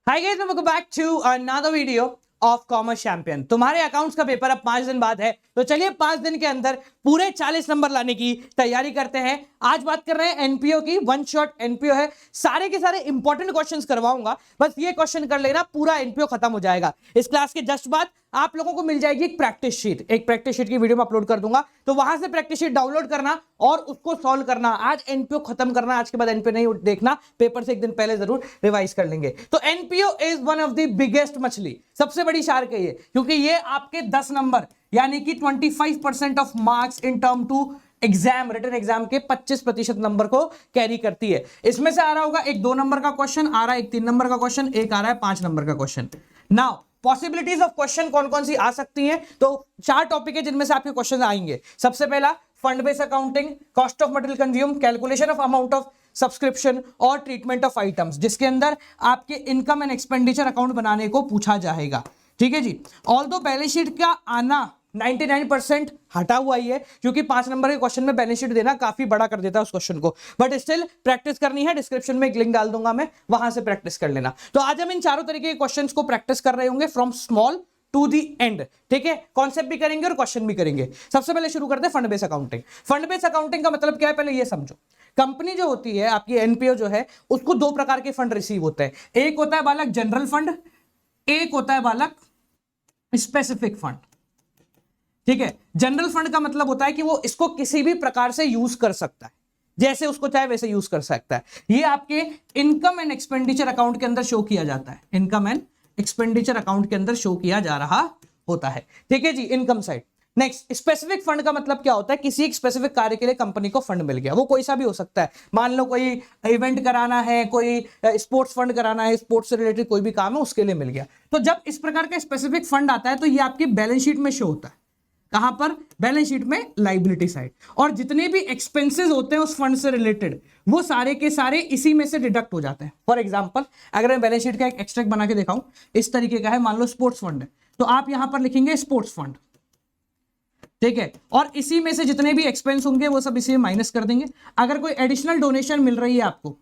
Hi guys, welcome back to another video of commerce champion. तुम्हारे accounts का paper अब 5 दिन बाद है, तो चलिए 5 दिन के अंदर पूरे 40 नंबर लाने की तैयारी करते हैं। आज बात कर रहे हैं एनपीओ की। वन शॉट एनपीओ है, सारे के सारे इंपॉर्टेंट क्वेश्चंस करवाऊंगा। बस ये क्वेश्चन कर लेना, पूरा एनपीओ खत्म हो जाएगा। इस क्लास के जस्ट बाद आप लोगों को मिल जाएगी एक प्रैक्टिस शीट की वीडियो में अपलोड कर दूंगा, तो वहां से प्रैक्टिस शीट डाउनलोड करना और उसको सॉल्व करना। आज एनपीओ खत्म करना, आज के बाद एनपीओ नहीं देखना, पेपर से एक दिन पहले जरूर रिवाइज कर लेंगे। तो NPO is one of the biggest मछली, सबसे बड़ी शार्क है ये, क्योंकि ये आपके 10 नंबर यानी कि 25% of marks in term two exam, written exam के 25% नंबर को कैरी करती है। इसमें से आ रहा होगा एक 2 नंबर का क्वेश्चन, आ रहा है एक 3 नंबर का क्वेश्चन, एक आ रहा है 5 नंबर का question. Now possibilities of question कौन कौन सी आ सकती हैं, तो 4 टॉपिक है जिनमें से आपके क्वेश्चन आएंगे। सबसे पहला fund based accounting, cost of material consume, calculation of amount of subscription और ट्रीटमेंट ऑफ आइटम्स, जिसके अंदर आपके इनकम एंड एक्सपेंडिचर अकाउंट बनाने को पूछा जाएगा। ठीक है जी। ऑल्दो बैलेंस शीट का आना 99% हटा हुआ ही है, क्योंकि 5 नंबर के क्वेश्चन में बैलेंस शीट देना काफी बड़ा कर देता है उस क्वेश्चन को, बट स्टिल प्रैक्टिस करनी है। डिस्क्रिप्शन में एक लिंक डाल दूंगा मैं, वहां से प्रैक्टिस कर लेना। तो आज हम इन चारों तरीके के क्वेश्चंस को प्रैक्टिस कर रहे होंगे from small to the end. ठीक है, कॉन्सेप्ट भी करेंगे और क्वेश्चन भी करेंगे। सबसे पहले शुरू करते हैं fund based accounting. Fund based accounting का मतलब क्या है, पहले ये समझो। कंपनी जो होती है आपकी एनपीओ जो है, उसको 2 प्रकार के फंड रिसीव होते हैं। एक होता है बालक जनरल फंड, एक होता है बालक स्पेसिफिक फंड। ठीक है, जनरल फंड का मतलब होता है कि वो इसको किसी भी प्रकार से यूज कर सकता है, जैसे उसको चाहे वैसे यूज कर सकता है। ये आपके इनकम एंड एक्सपेंडिचर अकाउंट के अंदर शो किया जाता है, इनकम एंड एक्सपेंडिचर अकाउंट के अंदर शो किया जा रहा होता है। ठीक है जी, income side. Next, specific fund का मतलब क्या होता है, किसी एक स्पेसिफिक कार्य के लिए कंपनी को फंड मिल गया, वो कोई सा भी हो सकता है। मान लो कोई इवेंट कराना है, कोई स्पोर्ट्स फंड कराना है, स्पोर्ट्स से रिलेटेड कोई भी काम है उसके लिए मिल गया। तो जब इस प्रकार का स्पेसिफिक फंड आता है तो ये आपकी बैलेंस शीट में शो होता है। कहां पर? बैलेंस शीट में, लायबिलिटी साइड। और जितने भी एक्सपेंसेस होते हैं उस फंड से रिलेटेड, वो सारे के सारे इसी में से डिडक्ट हो जाते हैं। फॉर एग्जांपल, अगर मैं बैलेंस शीट का एक एक्सट्रैक्ट बना के दिखाऊं, इस तरीके का है। मान लो स्पोर्ट्स फंड है, तो आप यहां पर लिखेंगे स्पोर्ट्स फंड। ठीक है, और इसी में से जितने भी एक्सपेंस होंगे वो सब इसी में माइनस कर देंगे। अगर कोई एडिशनल डोनेशन मिल रही है आपको,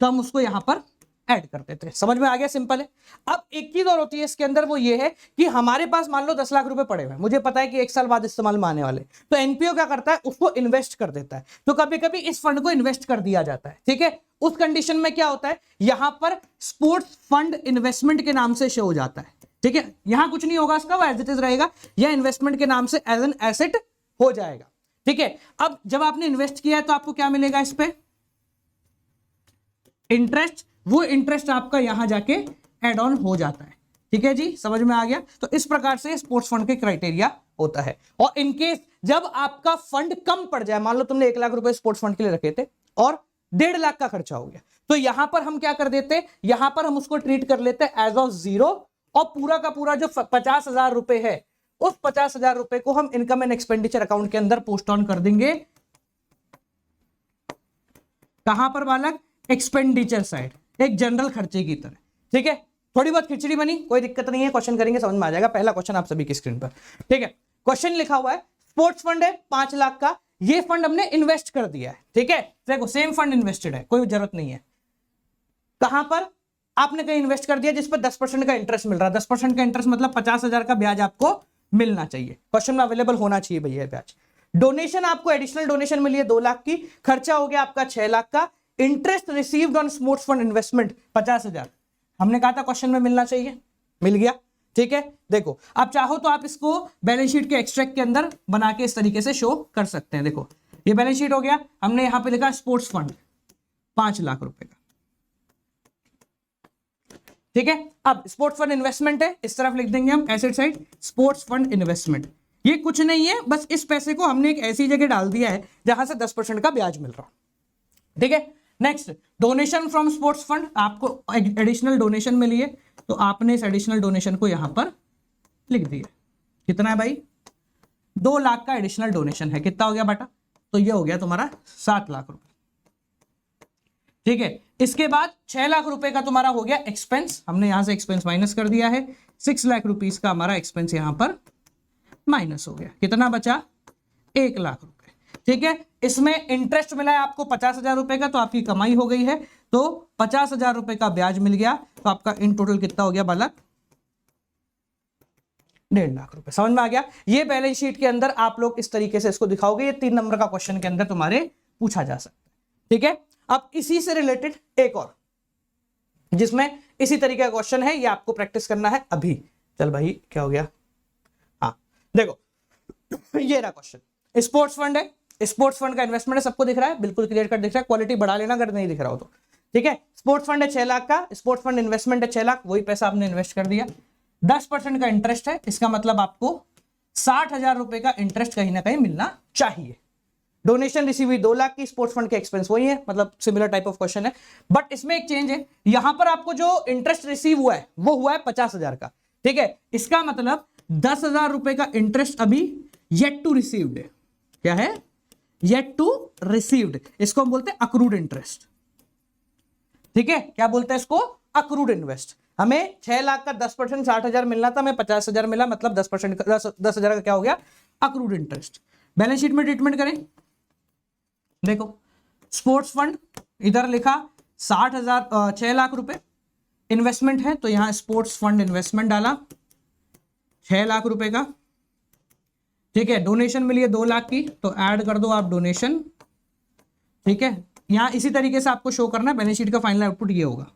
तो हम उसको यहां पर ऐड कर देते हैं। समझ में आ गया? सिंपल है। अब एक चीज और होती है इसके अंदर, वो ये है कि हमारे पास मान लो 10 लाख रुपए पड़े हुए, मुझे पता है कि 1 साल बाद इस्तेमाल में आने वाले, तो एनपीओ क्या करता है, उसको इन्वेस्ट कर देता है। तो कभी कभी इस फंड को इन्वेस्ट कर दिया जाता है। ठीक है, उस कंडीशन में क्या होता है, यहां पर स्पोर्ट्स फंड इन्वेस्टमेंट के नाम से शो हो जाता है। ठीक है, यहां कुछ नहीं होगा इसका, वो एज इट इज रहेगा, या इन्वेस्टमेंट के नाम से एज एन एसेट हो जाएगा। ठीक है, अब जब आपने इन्वेस्ट किया है तो आपको क्या मिलेगा, इस पे इंटरेस्ट। वो इंटरेस्ट आपका यहां जाके एड ऑन हो जाता है। ठीक है जी, समझ में आ गया? तो इस प्रकार से स्पोर्ट्स फंड के क्राइटेरिया होता है। और इनकेस जब आपका फंड कम पड़ जाए, मान लो तुमने 1 लाख रुपए स्पोर्ट्स फंड के लिए रखे थे और 1.5 लाख का खर्चा हो गया, तो यहां पर हम क्या कर देते, यहां पर हम उसको ट्रीट कर लेते एज ऑफ 0, और पूरा का पूरा जो 50,000 रुपए है, उस 50,000 रुपए को हम इनकम एंड एक्सपेंडिचर अकाउंट के अंदर पोस्ट ऑन कर देंगे। कहां पर बालक? एक्सपेंडिचर साइड, एक जनरल खर्चे की तरह। ठीक है, थोड़ी बहुत खिचड़ी बनी, कोई दिक्कत नहीं है, क्वेश्चन करेंगे समझ में आ जाएगा। पहला क्वेश्चन आप सभी की स्क्रीन पर। ठीक है, क्वेश्चन लिखा हुआ है, स्पोर्ट्स फंड है 5 लाख का, ये फंड हमने इन्वेस्ट कर दिया है। ठीक है, देखो सेम फंड इन्वेस्टेड है, कोई जरूरत नहीं है। कहां पर? आपने कहीं इन्वेस्ट कर दिया जिस पर 10% का इंटरेस्ट मिल रहा है। 10% का इंटरेस्ट मतलब 50,000 का ब्याज आपको मिलना चाहिए, क्वेश्चन में अवेलेबल होना चाहिए भैया ब्याज। डोनेशन आपको एडिशनल डोनेशन मिली है 2 लाख की, खर्चा हो गया आपका 6 लाख का, interest received on sports fund investment 50,000, हमने कहा था क्वेश्चन में मिलना चाहिए, मिल गया। ठीक है, देखो आप चाहो तो आप इसको बैलेंस शीट के एक्सट्रैक्ट के अंदर बना के इस तरीके से शो कर सकते हैं। देखो ये बैलेंस शीट हो गया, हमने यहां पे लिखा स्पोर्ट्स फंड 5 लाख रुपए का। ठीक है, अब स्पोर्ट्स फंड इन्वेस्टमेंट है, इस तरफ लिख देंगे हम asset side, sports fund investment. ये कुछ नहीं है, बस इस पैसे को हमने एक ऐसी जगह डाल दिया है जहां से 10% का ब्याज मिल रहा। ठीक है, next, donation from sports fund, आपको एडिशनल डोनेशन मिली है, तो आपने इस एडिशनल डोनेशन को यहां पर लिख दिया। कितना है भाई? 2 लाख का एडिशनल डोनेशन है। कितना हो गया बेटा? तो ये हो गया तुम्हारा 7 लाख रुपए। ठीक है, इसके बाद 6 लाख रुपए का तुम्हारा हो गया एक्सपेंस, हमने यहां से एक्सपेंस माइनस कर दिया है। 6 लाख रुपीस का हमारा एक्सपेंस यहां पर माइनस हो गया। कितना बचा? 1 लाख रुपए। ठीक है, इसमें इंटरेस्ट मिला है आपको 50,000 रुपए का, तो आपकी कमाई हो गई है। तो 50,000 रुपए का ब्याज मिल गया, तो आपका इन टोटल कितना हो गया बालक? 1.5 लाख रुपए। समझ में आ गया? ये बैलेंस शीट के अंदर आप लोग इस तरीके से इसको दिखाओगे, ये 3 नंबर का क्वेश्चन के अंदर तुम्हारे पूछा जा सकता है। ठीक है, अब इसी से रिलेटेड एक और जिसमें इसी तरीके का क्वेश्चन है, ये आपको प्रैक्टिस करना है अभी। चल भाई क्या हो गया? हाँ देखो ये रहा क्वेश्चन, स्पोर्ट्स फंड है, स्पोर्ट्स फंड का इन्वेस्टमेंट है, सबको दिख रहा है? बिल्कुल क्लियर कट दिख रहा है, क्वालिटी बढ़ा लेना अगर नहीं दिख रहा हो तो। ठीक है, स्पोर्ट्स फंड है 6 लाख का, स्पोर्ट्स फंड इन्वेस्टमेंट है 6 लाख, वही पैसा आपने इन्वेस्ट कर दिया। 10% का इंटरेस्ट है, इसका मतलब आपको 60,000 रुपए का इंटरेस्ट कहीं ना कहीं मिलना चाहिए। डोनेशन रिसीव हुई 2 लाख की, स्पोर्ट्स फंड के एक्सपेंस वही है, मतलब सिमिलर टाइप ऑफ क्वेश्चन है, बट इसमें एक चेंज है, यहां पर आपको जो इंटरेस्ट रिसीव हुआ है वो हुआ है 50,000 का। ठीक है, इसका मतलब 10,000 रुपए का इंटरेस्ट अभी येट टू रिसीव्ड है। क्या है? येट टू रिसीव्ड, इसको हम बोलते हैं अक्रूड इंटरेस्ट। ठीक है, क्या बोलते हैं इसको? Accrued invest. हमें 6 लाख का 10% 60,000 मिलना था, हमें 50,000 मिला, मतलब 10% का 10,000 का क्या हो गया? Accrued interest. बैलेंस शीट में ट्रीटमेंट करें, देखो स्पोर्ट्स फंड इधर लिखा 6 लाख रुपए इन्वेस्टमेंट है, तो यहां स्पोर्ट्स फंड इन्वेस्टमेंट डाला 6 लाख रुपए का। ठीक है, डोनेशन मिली है 2 लाख की, तो ऐड कर दो आप डोनेशन। ठीक है, यहां इसी तरीके से आपको शो करना है, बैलेंस शीट का फाइनल आउटपुट ये होगा।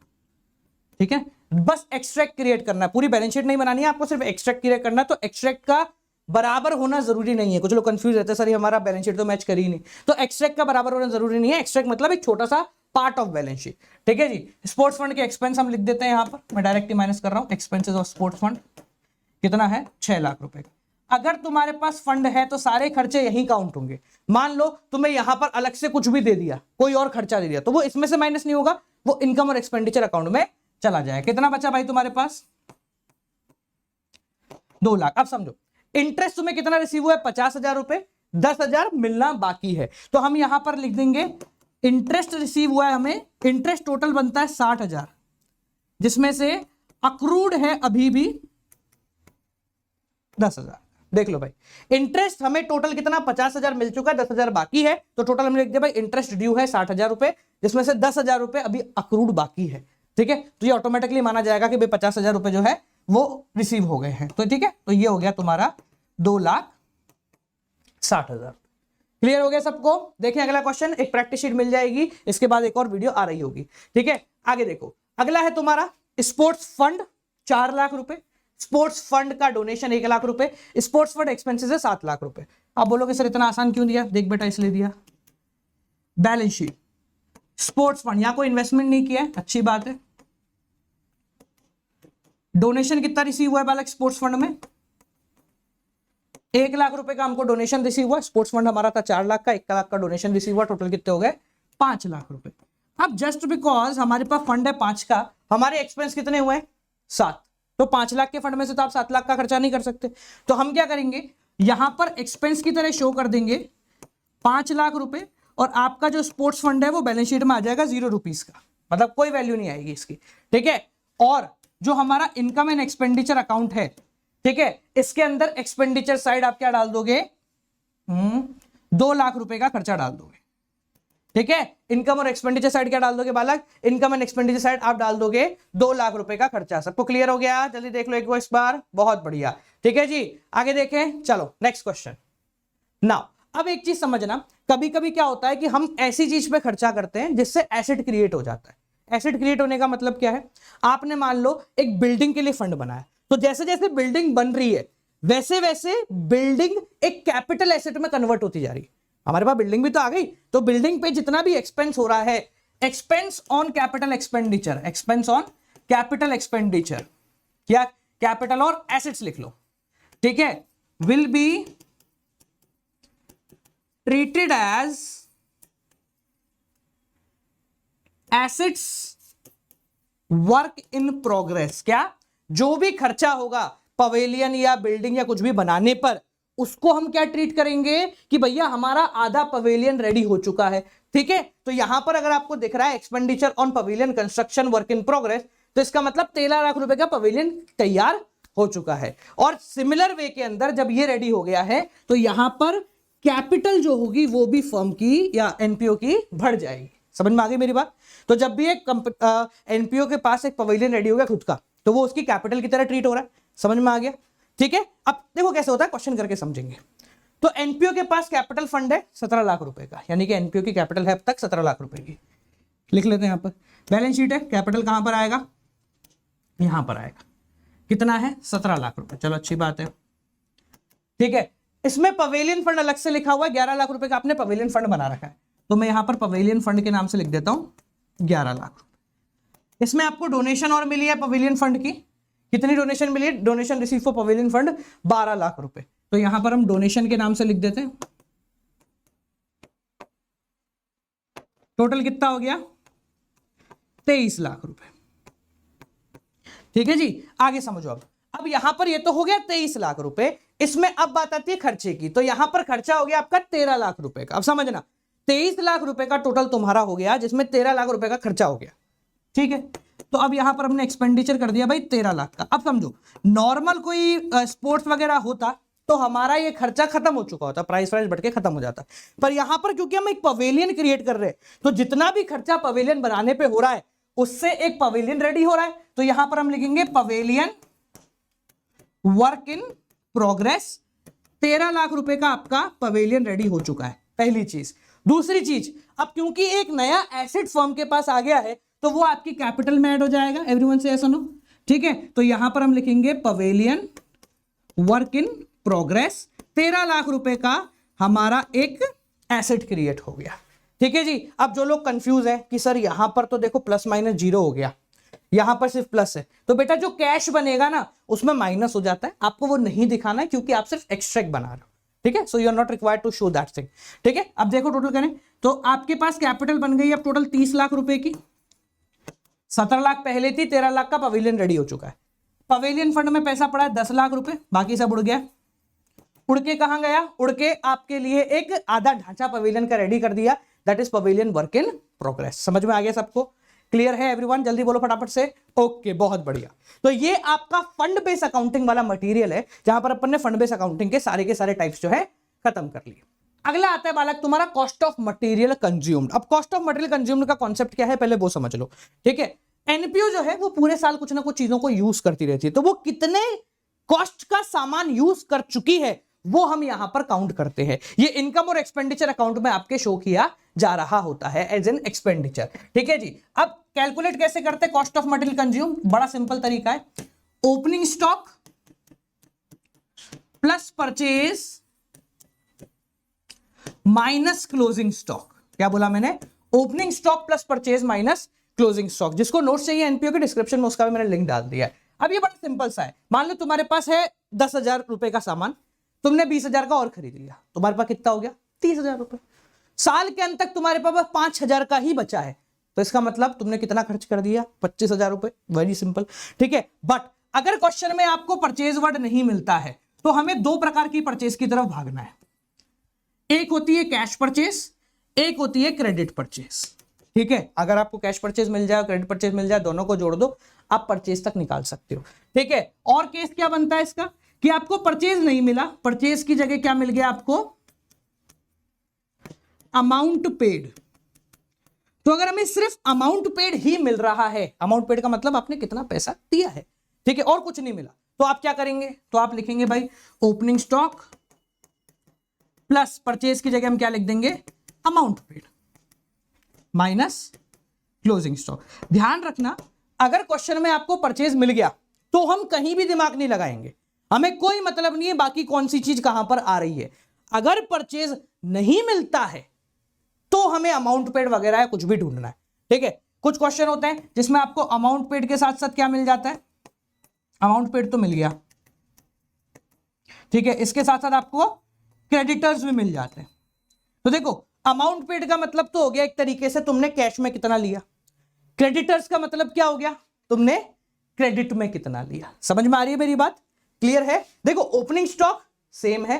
ठीक है, बस एक्सट्रैक्ट क्रिएट करना है, पूरी बैलेंस शीट नहीं बनानी है आपको, सिर्फ एक्सट्रैक्ट क्रिएट करना है। तो एक्सट्रैक्ट का बराबर होना जरूरी नहीं है, कुछ लोग कंफ्यूज रहते हैं, सर ये हमारा बैलेंस शीट तो मैच कर ही नहीं, तो एक्सट्रैक्ट का बराबर होना जरूरी नहीं है। एक्सट्रैक्ट मतलब एक छोटा सा पार्ट ऑफ बैलेंस शीट। ठीक है जी, स्पोर्ट्स फंड के एक्सपेंस हम लिख देते हैं यहां पर, मैं डायरेक्टली माइनस कर रहा हूं, एक्सपेंसेस ऑफ स्पोर्ट्स फंड कितना है? 6 लाख रुपए का। अगर तुम्हारे पास फंड है तो सारे खर्चे यही काउंट होंगे। मान लो तुम्हें यहां पर अलग से कुछ भी दे दिया, कोई और खर्चा दे दिया, तो वो इसमें से माइनस नहीं होगा, वो इनकम और एक्सपेंडिचर अकाउंट में चला जाए। कितना बचा भाई तुम्हारे पास? 2 लाख। अब समझो इंटरेस्ट तुम्हें कितना रिसीव हुआ है? 50,000 रुपए, 10,000 मिलना बाकी है, तो हम यहां पर लिख देंगे इंटरेस्ट रिसीव हुआ है हमें, इंटरेस्ट टोटल बनता है 60,000, जिसमें से अक्रूड है अभी भी 10,000। देख लो भाई, इंटरेस्ट हमें टोटल कितना? 50,000 मिल चुका है, 10,000 बाकी है, तो टोटल हमने लिख दिया भाई इंटरेस्ट ड्यू है 60,000 रुपए, जिसमें से 10,000 रुपए अभी अक्रूड बाकी है। ठीक है, तो ये ऑटोमेटिकली माना जाएगा कि भाई 50,000 रुपए जो है वो रिसीव हो गए हैं। तो ठीक है, तो ये हो गया तुम्हारा 2,60,000। क्लियर हो गया सबको? देखिए अगला क्वेश्चन, एक प्रैक्टिस शीट मिल जाएगी, इसके बाद एक और वीडियो आ रही होगी। ठीक है, आगे देखो, अगला है तुम्हारा स्पोर्ट्स फंड 4 लाख रुपए, स्पोर्ट्स फंड का डोनेशन 1 लाख रुपए, स्पोर्ट्स फंड एक्सपेंसेस है 7 लाख रुपए। आप बोलोगे सर इतना आसान क्यों दिया? देख बेटा इसलिए दिया, बैलेंस शीट स्पोर्ट्स फंड, यहां कोई इन्वेस्टमेंट नहीं किया है, अच्छी बात है। डोनेशन कितना रिसीव हुआ है बालक स्पोर्ट्स फंड में? 1 लाख रुपए का हमको डोनेशन रिसीव हुआ, स्पोर्ट्स फंड हमारा था 4 लाख का, 1 लाख का डोनेशन रिसीव हुआ, टोटल कितने हो गए? 5 लाख रुपए। अब जस्ट बिकॉज हमारे पास फंड है 5 का, हमारे एक्सपेंस कितने हुए हैं? 7, तो 5 लाख के फंड में से तो आप 7 लाख का खर्चा नहीं कर सकते, तो हम क्या करेंगे, यहां पर एक्सपेंस की तरह शो कर देंगे 5 लाख रुपए, और आपका जो स्पोर्ट्स फंड है वो बैलेंस शीट में आ जाएगा 0 रुपीज का, मतलब कोई वैल्यू नहीं आएगी इसकी। ठीक है, और जो हमारा इनकम एंड एक्सपेंडिचर अकाउंट है, ठीक है, इसके अंदर एक्सपेंडिचर साइड आप क्या डाल दोगे? 2 लाख रुपए का खर्चा डाल दोगे। ठीक है, इनकम और एक्सपेंडिचर साइड क्या डाल दोगे बालक? इनकम एंड एक्सपेंडिचर साइड आप डाल दोगे 2 लाख रुपए का खर्चा। सबको क्लियर हो गया? जल्दी देख लो एक इस बार, बहुत बढ़िया। ठीक है जी, आगे देखें, चलो नेक्स्ट क्वेश्चन। नाउ अब एक चीज समझना, कभी कभी क्या होता है कि हम ऐसी चीज पे खर्चा करते हैं जिससे एसेट क्रिएट हो जाता है। एसेट क्रिएट होने का मतलब क्या है? आपने मान लो एक बिल्डिंग के लिए फंड बनाया, तो जैसे जैसे बिल्डिंग बन रही है वैसे वैसे बिल्डिंग एक कैपिटल एसेट में कन्वर्ट होती जा रही है। हमारे पास बिल्डिंग भी तो आ गई, तो बिल्डिंग पे जितना भी एक्सपेंस हो रहा है, expense on capital expenditure, expense on capital expenditure, क्या कैपिटल और एसेट्स लिख लो। ठीक है, will be treated as assets work in progress. क्या? जो भी खर्चा होगा पवेलियन या बिल्डिंग या कुछ भी बनाने पर, उसको हम क्या ट्रीट करेंगे कि भैया हमारा आधा पवेलियन रेडी हो चुका है। ठीक है, तो यहां पर अगर आपको दिख रहा है expenditure on pavilion construction work in progress, तो इसका मतलब 13 लाख रुपए का पवेलियन तैयार हो चुका है। और सिमिलर वे के अंदर जब ये रेडी हो गया है तो यहां पर कैपिटल जो होगी वो भी फर्म की या एनपीओ की बढ़ जाएगी। समझ में आ गई मेरी बात? तो जब भी एक एनपीओ के पास एक पवेलियन रेडी हो गया खुद का, तो वो उसकी कैपिटल की तरह ट्रीट हो रहा है। समझ में आ गया? ठीक है, अब देखो कैसे होता है, क्वेश्चन करके समझेंगे। तो एनपीओ के पास कैपिटल फंड है 17 लाख रुपए का, यानी कि एनपीओ की कैपिटल है अब तक 17 लाख रुपए की। लिख लेते हैं यहां पर, बैलेंस शीट है, कैपिटल कहां पर आएगा, यहां पर आएगा, कितना है 17 लाख रुपए। चलो अच्छी बात है, ठीक है। इसमें पवेलियन फंड अलग से लिखा हुआ है, 11 लाख रुपए का आपने पवेलियन फंड बना रखा है, तो मैं यहां पर पवेलियन फंड के नाम से लिख देता हूं 11 लाख रुपए। इसमें आपको डोनेशन और मिली है पवेलियन फंड की, कितनी डोनेशन मिली है, donation receive for pavilion fund 12 lakh रुपए, तो यहां पर हम डोनेशन के नाम से लिख देते हैं। टोटल कितना हो गया 23 लाख रुपए। ठीक है जी, आगे समझो। अब यहां पर ये तो हो गया 23 लाख रुपए, इसमें अब बात आती है खर्चे की, तो यहां पर खर्चा हो गया आपका 13 लाख रुपए का। अब समझना 23 लाख रुपए का टोटल तुम्हारा हो गया, जिसमें 13 लाख रुपए का खर्चा हो गया। ठीक है, तो अब यहां पर हमने एक्सपेंडिचर कर दिया भाई 13 लाख का। अब समझो नॉर्मल कोई स्पोर्ट्स वगैरह होता तो हमारा ये खर्चा खत्म हो चुका होता, प्राइस बढ़ के खत्म हो जाता, पर यहां पर क्योंकि हम एक पवेलियन क्रिएट कर रहे हैं, तो जितना भी खर्चा पवेलियन बनाने पे हो रहा है उससे एक पवेलियन रेडी हो रहा है, तो यहां पर हम लिखेंगे pavilion work in progress. 13 lakh रुपए का आपका पवेलियन रेडी हो चुका है, पहली चीज। दूसरी चीज, अब क्योंकि एक नया एसेट फर्म के पास आ गया है तो वो आपकी कैपिटल में ऐड हो जाएगा। एवरीवन से ऐसा नो, ठीक है, तो यहां पर हम लिखेंगे pavilion work in progress. 13 lakh रुपए का हमारा एक एसेट क्रिएट हो गया। ठीक है जी, अब जो लोग कंफ्यूज है कि सर यहां पर तो देखो प्लस माइनस जीरो हो गया, यहां पर सिर्फ प्लस है, तो बेटा जो कैश बनेगा ना उसमें माइनस हो जाता है, आपको वो नहीं दिखाना है क्योंकि आप सिर्फ एक्सट्रैक्ट बना रहे हो। ठीक है, so you are not required to show that thing. ठीक है, अब देखो टोटल करें तो आपके पास कैपिटल बन गई अब टोटल 30 लाख रुपए की, 17 लाख पहले थी, 13 लाख का पवेलियन रेडी हो चुका है। पवेलियन फंड में पैसा पड़ा है 10 लाख रुपए, बाकी सब उड़ गया। उड़ के कहां गया, उड़ के आपके लिए एक आधा ढांचा पवेलियन का रेडी कर दिया, that is pavilion work in progress. समझ में आ गया सबको? क्लियर है एवरीवन? जल्दी बोलो फटाफट से। ओके, बहुत बढ़िया। तो ये आपका फंड बेस अकाउंटिंग वाला मटेरियल है, जहां पर अपन ने फंड बेस अकाउंटिंग के सारे टाइप्स जो है खत्म कर लिए। अगला आता है बालक तुम्हारा कॉस्ट ऑफ मटेरियल कंज्यूम्ड। अब कॉस्ट ऑफ मटेरियल कंज्यूम्ड का कॉन्सेप्ट क्या है पहले वो समझ लो। ठीक है, एनपीओ जो है वो पूरे साल कुछ ना कुछ चीजों को यूज करती रहती है, तो वो कितने कॉस्ट का सामान यूज कर चुकी है वो हम यहां पर काउंट करते हैं। ये इनकम और एक्सपेंडिचर अकाउंट में आपके शो किया जा रहा होता है एज एन एक्सपेंडिचर। ठीक है जी, अब कैलकुलेट कैसे करते हैं कॉस्ट ऑफ मटेरियल कंज्यूम? बड़ा सिंपल तरीका है, opening stock plus purchase minus closing stock. क्या बोला मैंने? Opening stock plus purchase minus closing stock. जिसको नोट्स चाहिए एनपीओ के डिस्क्रिप्शन में उसका भी मैंने लिंक डाल दिया है। अब ये बड़ा सिंपल सा है, मान लो तुम्हारे पास है 10,000 रुपए का सामान, तुमने 20,000 का और खरीद लिया, तुम्हारे पास कितना हो गया 30,000 रुपए। साल के अंत तक तुम्हारे पास 5,000 का ही बचा है, तो इसका मतलब तुमने कितना खर्च कर दिया 25,000 रुपए। Very simple. ठीक है, बट अगर क्वेश्चन में आपको परचेज वर्ड नहीं मिलता है तो हमें दो प्रकार की परचेज की तरफ भागना है। एक होती है कैश परचेज, एक होती है क्रेडिट परचेज। ठीक है, अगर आपको कैश परचेज मिल जाए क्रेडिट परचेज मिल जाए, दोनों को जोड़ दो, आप परचेज तक निकाल सकते हो। ठीक है, और केस क्या बनता है इसका कि आपको परचेज नहीं मिला, परचेज की जगह क्या मिल गया आपको अमाउंट पेड। तो अगर हमें सिर्फ अमाउंट पेड ही मिल रहा है, अमाउंट पेड का मतलब आपने कितना पैसा दिया है, ठीक है, और कुछ नहीं मिला, तो आप क्या करेंगे? तो आप लिखेंगे भाई ओपनिंग स्टॉक प्लस परचेज की जगह हम क्या लिख देंगे amount paid minus closing stock. ध्यान रखना, अगर क्वेश्चन में आपको परचेज मिल गया तो हम कहीं भी दिमाग नहीं लगाएंगे, हमें कोई मतलब नहीं है बाकी कौन सी चीज कहां पर आ रही है। अगर परचेज नहीं मिलता है तो हमें अमाउंट पेड वगैरह कुछ भी ढूंढना है। ठीक है, कुछ क्वेश्चन होते हैं जिसमें आपको अमाउंट पेड के साथ साथ क्या मिल जाता है, अमाउंट पेड तो मिल गया, ठीक है, इसके साथ साथ आपको क्रेडिटर्स भी मिल जाते हैं। तो देखो अमाउंट पेड का मतलब तो हो गया एक तरीके से तुमने कैश में कितना लिया, क्रेडिटर्स का मतलब क्या हो गया तुमने क्रेडिट में कितना लिया। समझ में आ रही है मेरी बात? क्लियर है? देखो ओपनिंग स्टॉक सेम है,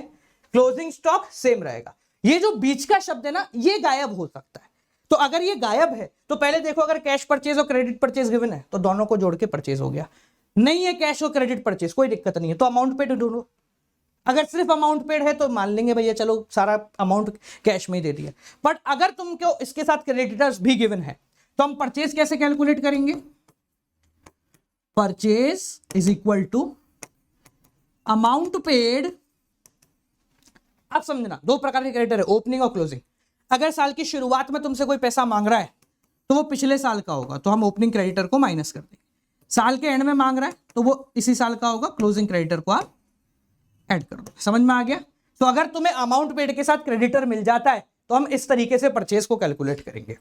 क्लोजिंग स्टॉक सेम रहेगा, ये जो बीच का शब्द है ना ये गायब हो सकता है। तो अगर ये गायब है तो पहले देखो अगर कैश परचेज और क्रेडिट परचेज गिवन है तो दोनों को जोड़ के परचेज हो गया, नहीं है कैश और क्रेडिट परचेज कोई दिक्कत नहीं है, तो अमाउंट पेड ढूंढो। अगर सिर्फ अमाउंट पेड है तो मान लेंगे भैया चलो सारा अमाउंट कैश में ही दे दिया, बट अगर तुमको इसके साथ क्रेडिटर्स भी गिवन है तो हम परचेज कैसे कैलकुलेट करेंगे? Purchase is equal to amount paid. अब समझना, दो प्रकार के क्रेडिटर है, ओपनिंग और क्लोजिंग। अगर साल की शुरुआत में तुमसे कोई पैसा मांग रहा है तो वो पिछले साल का होगा, तो हम ओपनिंग क्रेडिटर को माइनस कर देंगे। साल के एंड में मांग रहा है तो वो इसी साल का होगा, क्लोजिंग क्रेडिटर को आप ऐड कर दो। समझ में आ गया? तो अगर तुम्हें अमाउंट पेड के साथ क्रेडिटर मिल जाता है तो हम इस तरीके से परचेज को कैलकुलेट करेंगे।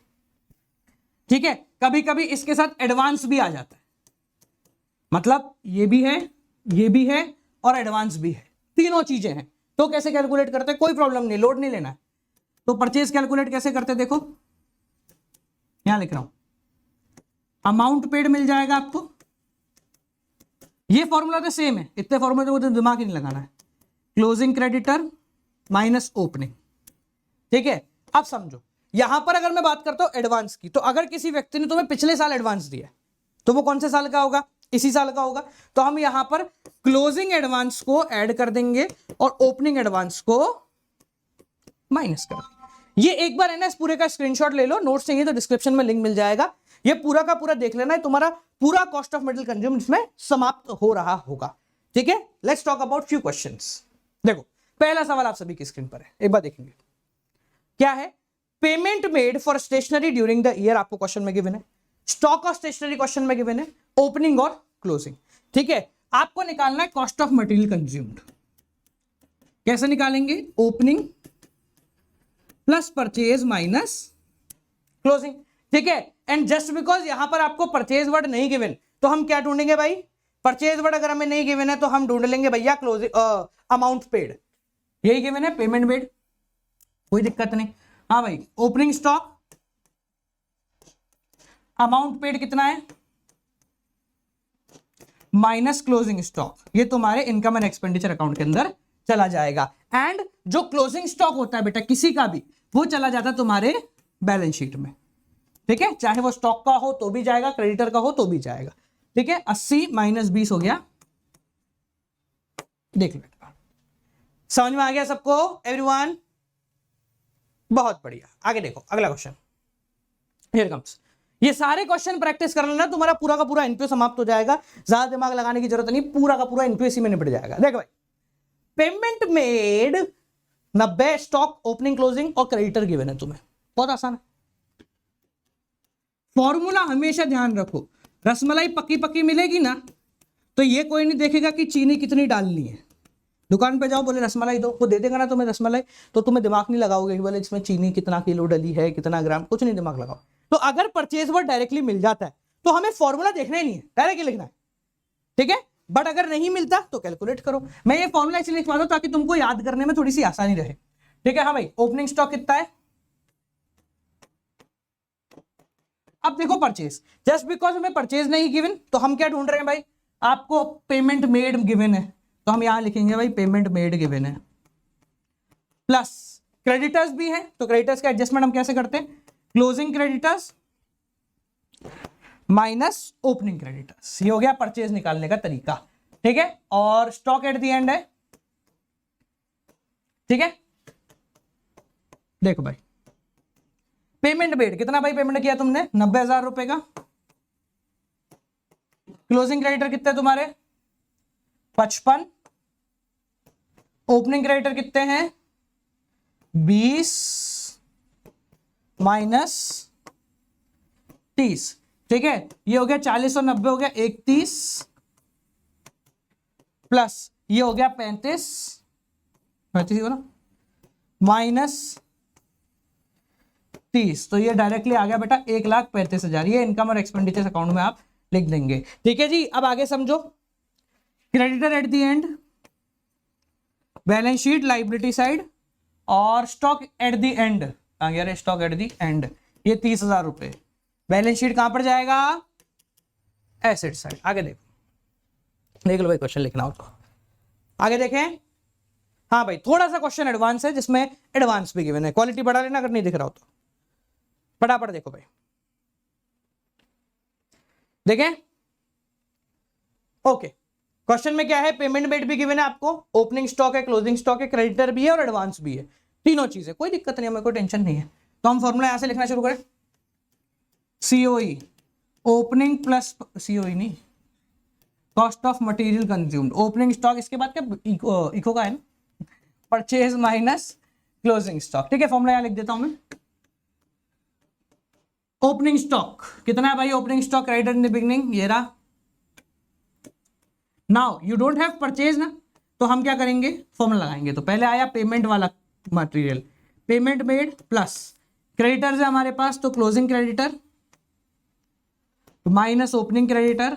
ठीक है, कभी कभी इसके साथ एडवांस भी आ जाता है, मतलब ये भी है और एडवांस भी है, तीनों चीजें हैं। तो कैसे कैलकुलेट करते हैं? कोई प्रॉब्लम नहीं, लोड नहीं लेना है। तो परचेज कैलकुलेट कैसे करते हैं? देखो यहां लिख रहा हूं, अमाउंट पेड मिल जाएगा आपको, ये फॉर्मूला तो सेम है, इतने फॉर्मूले तो मुझे दिमाग ही नहीं लगाना है। Closing creditor minus opening. ठीक है, अब समझो यहां पर अगर मैं बात करता हूं एडवांस की, तो अगर किसी व्यक्ति ने तुम्हें पिछले साल एडवांस दिया तो वो कौन से साल का होगा? इसी साल का होगा। तो हम यहां पर क्लोजिंग एडवांस को ऐड कर देंगे और ओपनिंग एडवांस को माइनस कर देंगे। ये एक बार है ना, इस पूरे का स्क्रीनशॉट ले लो, नोट्स चाहिए तो डिस्क्रिप्शन में लिंक मिल जाएगा, ये पूरा का पूरा देख लेना है, तुम्हारा पूरा कॉस्ट ऑफ मेटल कंज्यूम इसमें समाप्त हो रहा होगा। ठीक है, let's talk about few questions. देखो पहला सवाल आप सभी की स्क्रीन पर है, एक बार देखेंगे क्या है। Payment made for stationery during the year आपको क्वेश्चन में गिवन है, स्टॉक ऑफ स्टेशनरी क्वेश्चन में गिवन है, ओपनिंग और क्लोजिंग। ठीक है, आपको निकालना है कॉस्ट ऑफ मटेरियल कंज्यूम्ड। कैसे निकालेंगे? Opening plus purchase minus closing. ठीक है, एंड जस्ट बिकॉज यहां पर आपको परचेज वर्ड नहीं गिवन तो हम क्या ढूंढेंगे भाई? परचेज वर्ड अगर हमें नहीं गिवन है तो हम ढूंढ लेंगे भैया क्लोजिंग अमाउंट पेड, यही गिवन है पेमेंट मेड, कोई दिक्कत नहीं। हाँ भाई, ओपनिंग स्टॉक, अमाउंट पेड कितना है माइनस क्लोजिंग स्टॉक, ये तुम्हारे इनकम एंड एक्सपेंडिचर अकाउंट के अंदर चला जाएगा। एंड जो क्लोजिंग स्टॉक होता है बेटा किसी का भी, वो चला जाता है तुम्हारे बैलेंस शीट में। ठीक है, चाहे वो स्टॉक का हो तो भी जाएगा, क्रेडिटर का हो तो भी जाएगा। ठीक है, 80 माइनस 20 हो गया, देख लो समझ में आ गया सबको एवरीवन? बहुत बढ़िया, आगे देखो अगला क्वेश्चन, हियर कम्स। ये सारे क्वेश्चन प्रैक्टिस कर लेना, तुम्हारा पूरा का पूरा एनपीओ समाप्त हो जाएगा, ज्यादा दिमाग लगाने की जरूरत नहीं, पूरा का पूरा एनपीओ इसी में निपट जाएगा। देखो भाई, payment made 90, stock, opening, closing और क्रेडिटर गिवन है तुम्हें, बहुत आसान है। फॉर्मूला हमेशा ध्यान रखो, रसमलाई पक्की पक्की मिलेगी ना तो ये कोई नहीं देखेगा कि चीनी कितनी डालनी है। दुकान पे जाओ, बोले रसमलाई दो, वो दे देगा ना तुम्हें रसमलाई, तो तुम्हें दिमाग नहीं लगाओगे कि बोले इसमें चीनी कितना किलो डली है, कितना ग्राम, कुछ नहीं दिमाग लगाओ। तो अगर परचेज वर्ड डायरेक्टली मिल जाता है तो हमें फॉर्मूला देखना ही नहीं है, डायरेक्टली लिखना है। ठीक है, बट अगर नहीं मिलता तो कैलकुलेट करो। मैं ये फॉर्मूला इसलिए लिखवा दूं ताकि तुमको याद करने में थोड़ी सी आसानी रहे। ठीक है, हाँ भाई, ओपनिंग स्टॉक कितना है? अब देखो परचेज, जस्ट बिकॉज हमें परचेज नहीं गिवन तो हम क्या ढूंढ रहे हैं भाई? आपको पेमेंट मेड गिवन है तो हम यहां लिखेंगे भाई पेमेंट मेड गिवन है, प्लस क्रेडिटर्स भी है तो क्रेडिटर्स का एडजस्टमेंट हम कैसे करते हैं? Closing creditors minus opening creditors, ये हो गया परचेज निकालने का तरीका। ठीक है, और स्टॉक एट द एंड है। ठीक है, देखो भाई, पेमेंट मेड कितना भाई पेमेंट किया तुमने? 90,000 रुपए का। क्लोजिंग क्रेडिटर कितने तुम्हारे? 55। ओपनिंग क्रेडिटर कितने हैं? 20 माइनस 30। ठीक है, ये हो गया 40 और 90 हो गया 31, प्लस ये हो गया 35 हो ना, माइनस 30, तो ये डायरेक्टली आ गया बेटा 1,35,000। ये इनकम और एक्सपेंडिचर अकाउंट में आप लिख देंगे। ठीक है जी, अब आगे समझो, creditor at the end, balance sheet liability side, और स्टॉक एट द एंड आ गया, स्टॉक एट द एंड, ये 30,000 रुपए। बैलेंस शीट कहां पर जाएगा? Asset side. आगे देखो, देख लो भाई, क्वेश्चन लिखना हो तो आगे देखें। हाँ भाई, थोड़ा सा क्वेश्चन एडवांस है जिसमें एडवांस भी गिवन है, क्वालिटी बढ़ा लेना अगर नहीं दिख रहा हो तो। फटाफट देखो भाई, देखें। ओके, क्वेश्चन में क्या है, पेमेंट मेड भी गिवन है आपको, ओपनिंग स्टॉक है, क्लोजिंग स्टॉक है, क्रेडिटर भी है और एडवांस भी है, तीनों चीजें, कोई दिक्कत नहीं है, मेरे को टेंशन नहीं है। तो हम फॉर्मूला यहां से लिखना शुरू करें, सीओई ओपनिंग प्लस सीओई नहीं, cost of material consumed, opening stock, इसके बाद क्या इको का है ना, परचेज माइनस क्लोजिंग स्टॉक। ठीक है, फॉर्मूला यहां लिख देता हूं मैं। ओपनिंग स्टॉक कितना है भाई, opening stock creditor in the beginning ये रहा। Now you don't have purchase ना, तो हम क्या करेंगे, फॉर्मूला लगाएंगे। तो पहले आया पेमेंट वाला material, payment made plus creditor है हमारे पास, तो closing creditor minus opening creditor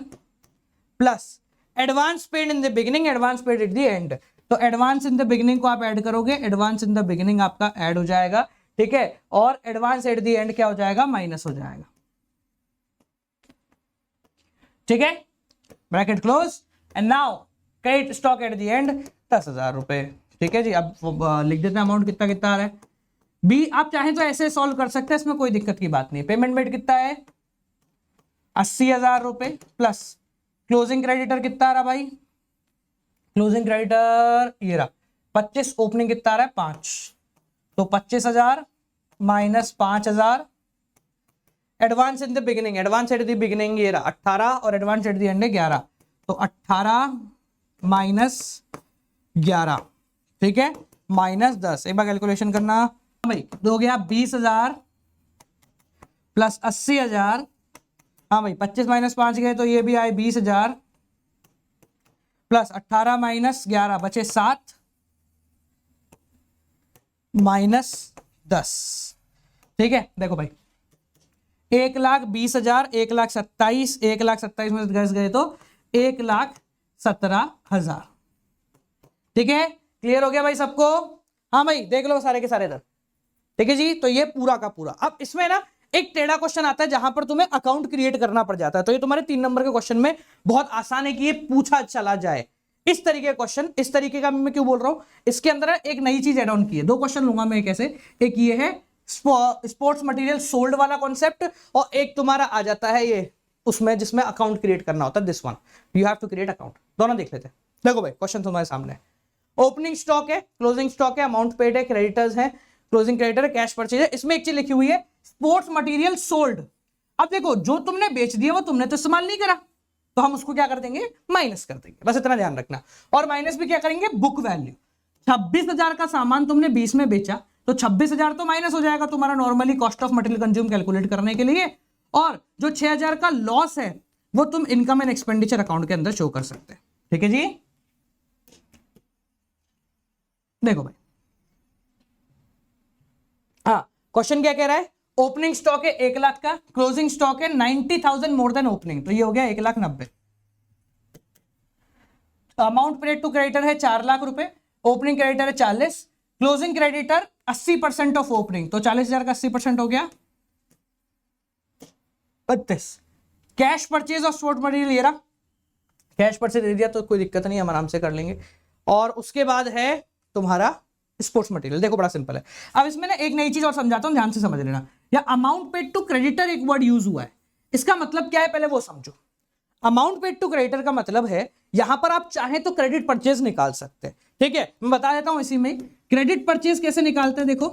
plus advance paid in the beginning, advance paid at the end. तो एडवांस इन द बिगिनिंग को आप ऐड करोगे, एडवांस इन द बिगिनिंग आपका add हो जाएगा, ठीक है, और एडवांस एट द एंड क्या हो जाएगा, माइनस हो जाएगा। ठीक है, bracket close and now credit stock at the end 10,000 रुपए। ठीक है जी, अब लिख देते हैं अमाउंट कितना कितना आ रहा है। बी आप चाहें तो ऐसे सॉल्व कर सकते हैं, इसमें कोई दिक्कत की बात नहीं। पेमेंट मेड कितना है, 80,000 रुपए प्लस क्लोजिंग क्रेडिटर कितना आ रहा भाई, क्लोजिंग क्रेडिटर ये रहा 25, ओपनिंग कितना आ रहा है 5, तो 25,000 minus 5,000, advance in the beginning, advance at the beginning ये रहा 18 और एडवांस एट द एंड 11, तो 18 माइनस 11, ठीक है, माइनस 10। एक बार कैलकुलेशन करना भाई, तो हो गया 20,000 प्लस 80,000, हाँ भाई 25 माइनस 5 गए तो ये भी आए 20,000 प्लस 18 माइनस 11 बचे 7 माइनस 10। ठीक है, देखो भाई 1,20,000, 1,27,000, 1,27,000 में घस गए तो 1,17,000। ठीक है, क्लियर हो गया भाई सबको? हाँ भाई देख लो सारे के सारे इधर। ठीक है जी, तो ये पूरा का पूरा। अब इसमें ना एक टेढ़ा क्वेश्चन आता है जहां पर तुम्हें अकाउंट क्रिएट करना पड़ जाता है, तो ये तुम्हारे 3 नंबर के क्वेश्चन में बहुत आसान है कि ये पूछा चला जाए। इस तरीके का क्वेश्चन, इस तरीके का मैं क्यों बोल रहा हूं, इसके अंदर एक नई चीज एड ऑन की है। 2 क्वेश्चन लूंगा मैं कैसे, एक ये है स्पोर्ट्स मटेरियल सोल्ड वाला कॉन्सेप्ट, और एक तुम्हारा आ जाता है ये उसमें जिसमें अकाउंट क्रिएट करना होता है, this one you have to create account. दोनों देख लेते हैं। देखो भाई क्वेश्चन तुम्हारे सामने, ओपनिंग स्टॉक है, क्लोजिंग स्टॉक है, अमाउंट पेड है, क्रेडिटर्स है, क्लोजिंग क्रेडिटर है, कैश परचेज है। इसमें एक चीज लिखी हुई है स्पोर्ट्स मटेरियल सोल्ड। अब देखो जो तुमने बेच दिया वो तुमने तो इस्तेमाल नहीं करा, तो हम उसको क्या कर देंगे, माइनस कर देंगे, बस इतना ध्यान रखना। और माइनस भी क्या करेंगे, बुक वैल्यू। 26,000 का सामान तुमने 20 में बेचा, तो 26,000 तो माइनस हो जाएगा तुम्हारा normally cost of material consume calculate करने के लिए, और जो 6,000 का लॉस है वो तुम इनकम एंड एक्सपेंडिचर अकाउंट के अंदर शो कर सकते हैं। ठीक है जी, देखो भाई हाँ, क्वेश्चन क्या कह रहा है, ओपनिंग स्टॉक है 1 लाख का, क्लोजिंग स्टॉक है 90,000 मोर देन ओपनिंग, तो ये हो गया 1,90,000। अमाउंट पेड टू क्रेडिटर है 4 लाख रुपए, ओपनिंग क्रेडिटर है 40, क्लोजिंग क्रेडिटर 80% ऑफ ओपनिंग, तो 40,000 का 80% हो गया 32। Cash purchase of sport material ये रहा, कैश परचेज दे दिया तो कोई दिक्कत नहीं, हम आराम से कर लेंगे। और उसके बाद है तुम्हारा स्पोर्ट्स मटेरियल। देखो बड़ा सिंपल है। अब इसमें ना एक नई चीज और समझाता हूं, ध्यान से समझ लेना। या अमाउंट पेड टू क्रेडिटर एक वर्ड यूज हुआ है, इसका मतलब क्या है पहले वो समझो। अमाउंट पेड टू क्रेडिटर का मतलब है यहां पर आप चाहें तो क्रेडिट परचेज निकाल सकते हैं। ठीक है, मैं बता देता हूं इसी में क्रेडिट परचेज कैसे निकालते हैं। देखो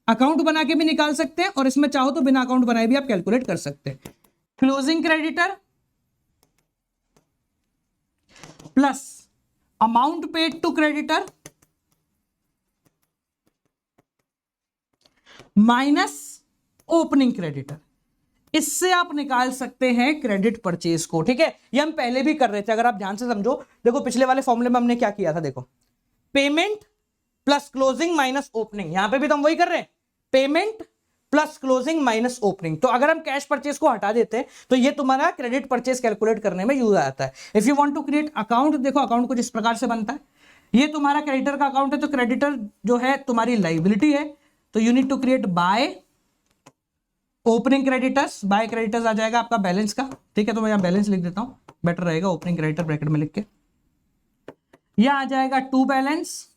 अकाउंट बना के भी निकाल सकते हैं, और इसमें चाहो तो बिना अकाउंट बनाए भी आप कैलकुलेट कर सकते हैं। Closing creditor plus amount paid to creditor minus opening creditor, इससे आप निकाल सकते हैं क्रेडिट परचेज को। ठीक है, ये हम पहले भी कर रहे थे, अगर आप ध्यान से समझो। देखो पिछले वाले फॉर्मूले में हमने क्या किया था, देखो payment plus closing minus opening, यहां पे भी तो हम वही कर रहे हैं, payment plus closing minus opening. तो अगर हम कैश परचेज को हटा देते हैं तो ये तुम्हारा क्रेडिट परचेज कैलकुलेट करने में यूज आता है। If you want to create account, देखो अकाउंट कुछ इस प्रकार से बनता है। ये तुम्हारा क्रेडिटर का अकाउंट है, तो क्रेडिटर जो है तुम्हारी लाइबिलिटी है, तो you need to create by opening creditors. By creditors आ जाएगा आपका बैलेंस का। ठीक है, तो मैं यहां बैलेंस लिख देता हूं, बेटर रहेगा, ओपनिंग क्रेडिटर ब्रैकेट में लिख के। यह आ जाएगा टू बैलेंस,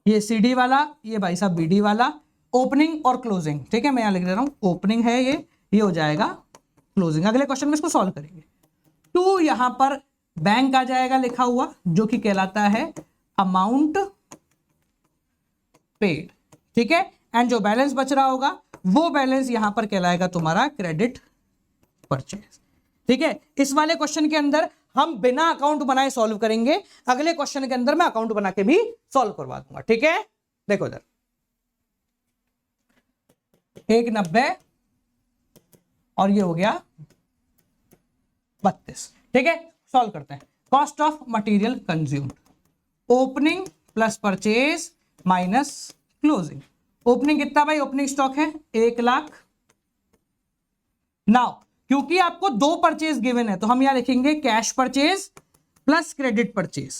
ये सीडी वाला, ये भाई साहब बीडी वाला, ओपनिंग और क्लोजिंग। ठीक है, मैं यहां लिख दे रहा हूं, ओपनिंग है ये हो जाएगा क्लोजिंग। अगले क्वेश्चन में इसको सॉल्व करेंगे। टू यहां पर बैंक आ जाएगा लिखा हुआ, जो कि कहलाता है अमाउंट पेड, ठीक है। एंड जो बैलेंस बच रहा होगा वो बैलेंस यहां पर कहलाएगा तुम्हारा क्रेडिट परचेज, ठीक है। इस वाले क्वेश्चन के अंदर हम बिना अकाउंट बनाए सॉल्व करेंगे, अगले क्वेश्चन के अंदर मैं अकाउंट बना के भी सॉल्व करवा दूंगा, ठीक है। देखो इधर 190 और ये हो गया 32, ठीक है। सॉल्व करते हैं। Cost of material consumed, opening plus purchase minus closing. Opening कितना भाई, ओपनिंग स्टॉक है 1 लाख। नाउ क्योंकि आपको 2 परचेज गिवन है तो हम यहां लिखेंगे cash purchase plus credit purchase.